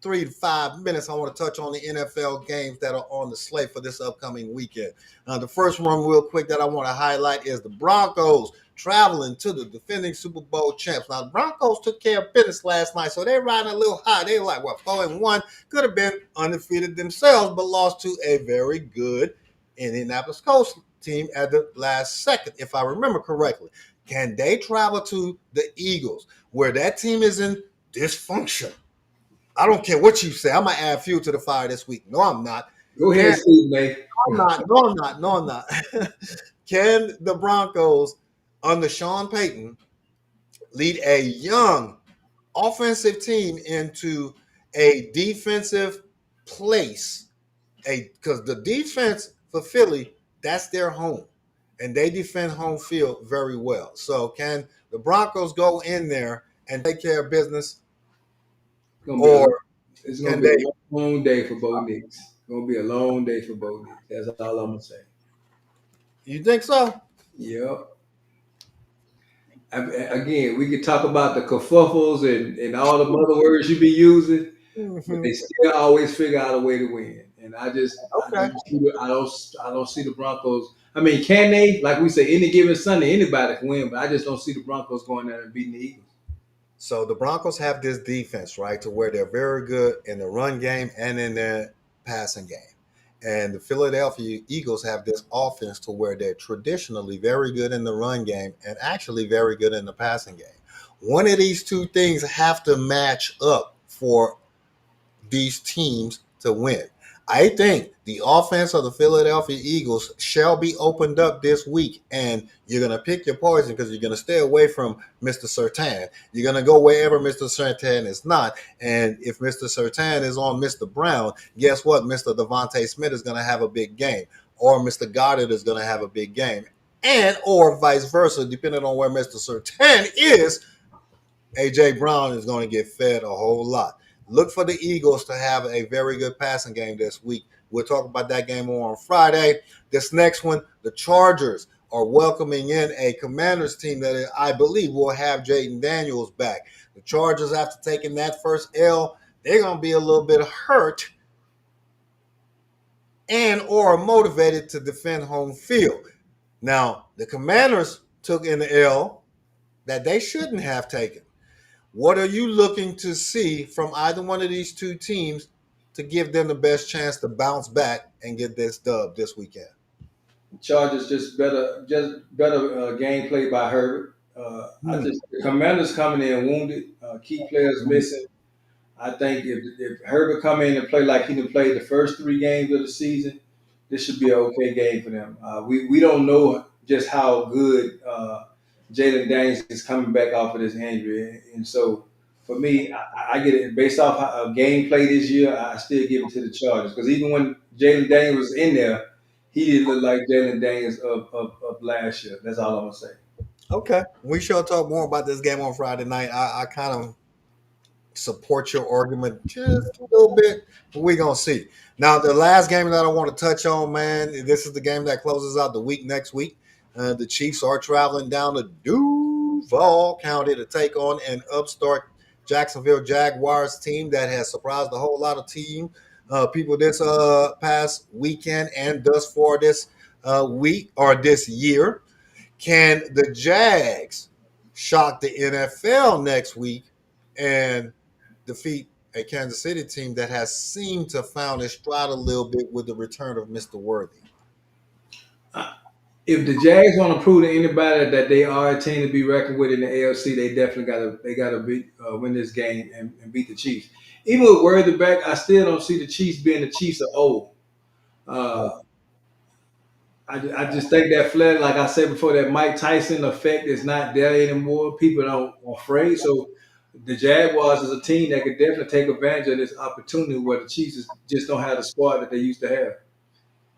A: 3 to 5 minutes, I want to touch on the NFL games that are on the slate for this upcoming weekend. The first one, real quick, that I want to highlight is the Broncos traveling to the defending Super Bowl champs. Now, the Broncos took care of business last night, so they're riding a little high. They were like, 4-1, could have been undefeated themselves, but lost to a very good Indianapolis Colts team at the last second, if I remember correctly. Can they travel to the Eagles, where that team is in dysfunction? I don't care what you say. I'm gonna add fuel to the fire this week. No, I'm not.
B: Go ahead, Steve, man.
A: I'm not. No, I'm not. No, I'm not. Can the Broncos under Sean Payton lead a young offensive team into a defensive place? Because the defense for Philly, that's their home, and they defend home field very well. So can the Broncos go in there and take care of business, or
B: It's gonna
A: can
B: be
A: they?
B: a long day for Bo Nix. It's gonna be a long day for Bo Nix. That's all I'm gonna say.
A: You think so?
B: Yep. Again, we could talk about the kerfuffles and all the other words you be using, but
A: Mm-hmm.
B: they still always figure out a way to win. And
A: Okay.
B: I don't see the Broncos. I mean, can they? Like we say, any given Sunday, anybody can win, but I just don't see the Broncos going there and beating the Eagles.
A: So the Broncos have this defense, right, to where they're very good in the run game and in their passing game. And the Philadelphia Eagles have this offense to where they're traditionally very good in the run game and actually very good in the passing game. One of these two things have to match up for these teams to win. I think the offense of the Philadelphia Eagles shall be opened up this week, and you're going to pick your poison, because you're going to stay away from Mr. Surtain. You're going to go wherever Mr. Surtain is not. And if Mr. Surtain is on Mr. Brown, guess what? Mr. Devontae Smith is going to have a big game, or Mr. Goddard is going to have a big game, and or vice versa, depending on where Mr. Surtain is. A.J. Brown is going to get fed a whole lot. look for the Eagles to have a very good passing game this week. We'll talk about that game more on Friday. This next one, the Chargers are welcoming in a Commanders team that I believe will have Jaden Daniels back. The Chargers, after taking that first L, they're going to be a little bit hurt and or motivated to defend home field. Now, the Commanders took an L that they shouldn't have taken. What are you looking to see from either one of these two teams to give them the best chance to bounce back and get this dub this weekend?
B: Chargers just better gameplay by Herbert. I
A: Hmm.
B: just the Commanders coming in wounded, key players missing. I think if Herbert come in and play like he done played the first 3 games of the season, this should be an okay game for them. We don't know just how good Jalen Daniels is coming back off of this injury, and so for me, I get it based off of gameplay this year. I still give it to the Chargers because even when Jalen Daniels was in there, he didn't look like Jalen Daniels of last year. That's all I'm gonna say.
A: Okay. We shall talk more about this game on Friday night. I kind of support your argument just a little bit, but we're going to see. Now, the last game that I want to touch on, man, this is the game that closes out the week next week. The Chiefs are traveling down to Duval County to take on an upstart Jacksonville Jaguars team that has surprised a whole lot of people this past weekend and thus far this week or this year. Can the Jags shock the NFL next week and defeat a Kansas City team that has seemed to found its stride a little bit with the return of Mr. Worthy?
B: If the Jags want to prove to anybody that they are a team to be reckoned with in the AFC, they definitely got to win this game and beat the Chiefs. Even with Worthy back, I still don't see the Chiefs being the Chiefs of old. Uh, I just think that flag, like I said before, that Mike Tyson effect is not there anymore. People don't are afraid. So the Jaguars is a team that could definitely take advantage of this opportunity where the Chiefs just don't have the squad that they used to have.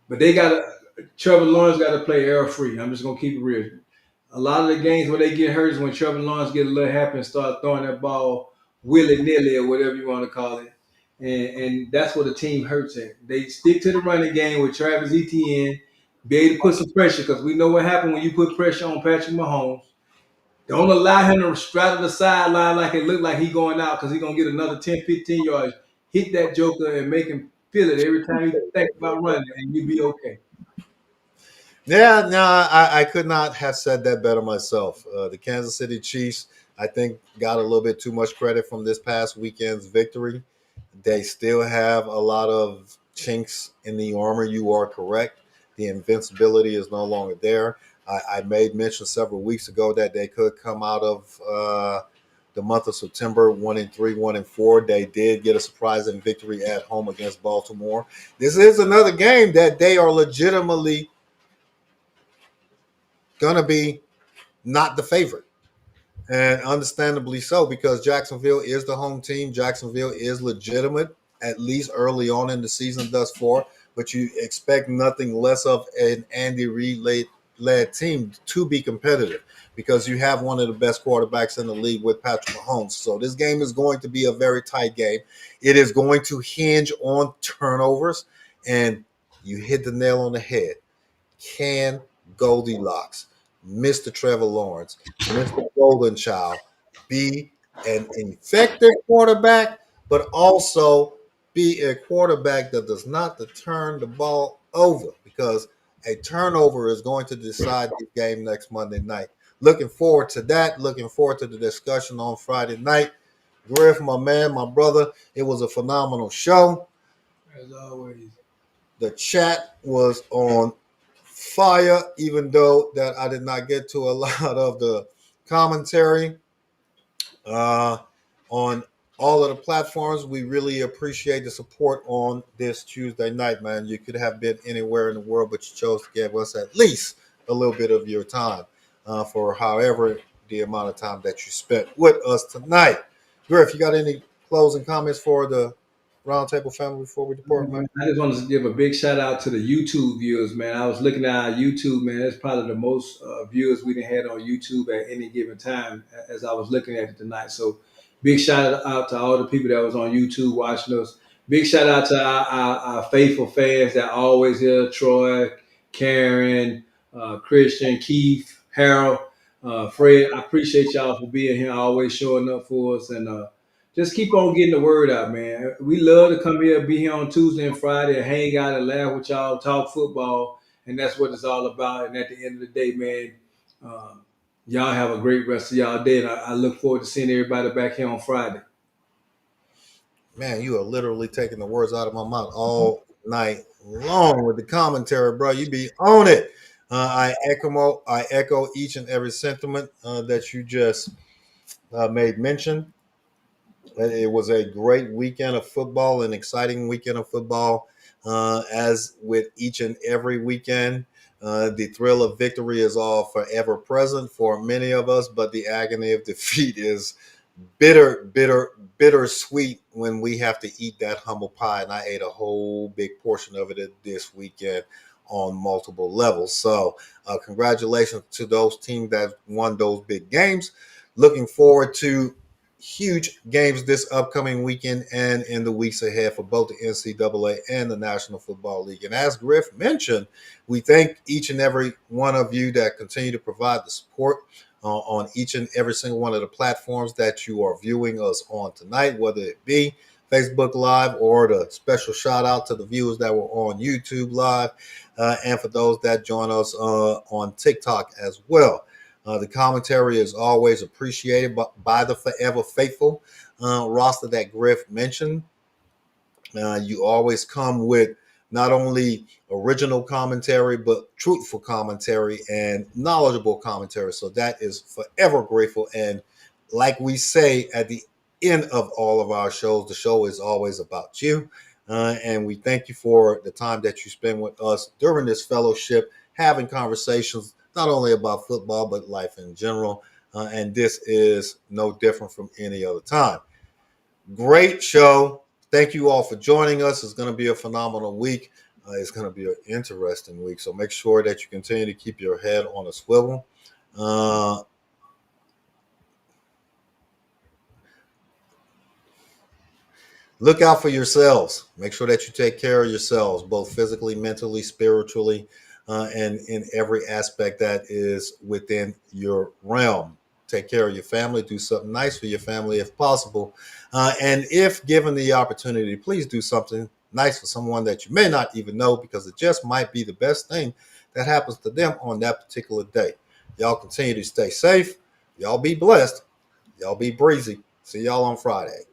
B: But they got to Trevor Lawrence got to play error free. I'm just gonna keep it real. A lot of the games where they get hurt is when Trevor Lawrence get a little happy and start throwing that ball willy nilly or whatever you want to call it, and that's where the team hurts at. They stick to the running game with Travis Etienne, be able to put some pressure because we know what happened when you put pressure on Patrick Mahomes. Don't allow him to straddle the sideline like it looked like he going out because he's going to get another 10, 15 yards. Hit that joker and make him feel it every time you think about running, and you'll be okay.
A: Yeah, no, I could not have said that better myself. The Kansas City Chiefs, I think, got a little bit too much credit from this past weekend's victory. They still have a lot of chinks in the armor. You are correct. The invincibility is no longer there. I made mention several weeks ago that they could come out of the month of September 1-3, 1-4. They did get a surprising victory at home against Baltimore. This is another game that they are legitimately going to be not the favorite. And understandably so, because Jacksonville is the home team. Jacksonville is legitimate, at least early on in the season thus far. But you expect nothing less of an Andy Reid led team to be competitive because you have one of the best quarterbacks in the league with Patrick Mahomes. So this game is going to be a very tight game. It is going to hinge on turnovers. And you hit the nail on the head. Can Goldilocks, Mr. Trevor Lawrence, Mr. Golden Child be an effective quarterback, but also be a quarterback that does not turn the ball over? Because a turnover is going to decide the game next Monday night. Looking forward to that. Looking forward to the discussion on Friday night. Griff, my man, my brother, it was a phenomenal show.
B: As always.
A: The chat was on fire, even though that I did not get to a lot of the commentary uh, on all of the platforms. We really appreciate the support on this Tuesday night, man. You could have been anywhere in the world, but you chose to give us at least a little bit of your time for however the amount of time that you spent with us tonight. Griff, you got any closing comments for the Roundtable family before we depart, man?
B: I just wanted to give a big shout out to the YouTube viewers, man. I was looking at our YouTube, man. That's probably the most viewers we done had on YouTube at any given time as I was looking at it tonight. So big shout out to all the people that was on YouTube watching us. Big shout out to our faithful fans that always hear Troy, Karen, Christian, Keith, Harold, Fred. I appreciate y'all for being here, always showing up for us. And just keep on getting the word out, man. We love to come here, be here on Tuesday and Friday, and hang out and laugh with y'all, talk football, and that's what it's all about. And at the end of the day, man, y'all have a great rest of y'all day, and I look forward to seeing everybody back here on Friday.
A: Man, you are literally taking the words out of my mouth all night long with the commentary, bro. You be on it. I echo each and every sentiment that you just made mention. It was a great weekend of football, an exciting weekend of football. As with each and every weekend, the thrill of victory is all forever present for many of us, but the agony of defeat is bittersweet when we have to eat that humble pie. And I ate a whole big portion of it this weekend on multiple levels. So, congratulations to those teams that won those big games. Looking forward to huge games this upcoming weekend and in the weeks ahead for both the NCAA and the National Football League. And as Griff mentioned, we thank each and every one of you that continue to provide the support on each and every single one of the platforms that you are viewing us on tonight, whether it be Facebook Live or the special shout out to the viewers that were on YouTube Live, and for those that join us on TikTok as well. The commentary is always appreciated by the forever faithful roster that Griff mentioned. You always come with not only original commentary, but truthful commentary and knowledgeable commentary. So that is forever grateful. And like we say at the end of all of our shows, the show is always about you. And we thank you for the time that you spend with us during this fellowship, having conversations not only about football, but life in general. And this is no different from any other time. Great show. Thank you all for joining us. It's going to be a phenomenal week. It's going to be an interesting week. So make sure that you continue to keep your head on a swivel. Look out for yourselves. Make sure that you take care of yourselves, both physically, mentally, spiritually, and in every aspect that is within your realm. Take care of your family. Do something nice for your family if possible. And if given the opportunity, please do something nice for someone that you may not even know, because it just might be the best thing that happens to them on that particular day. Y'all continue to stay safe. Y'all be blessed. Y'all be breezy. See y'all on Friday.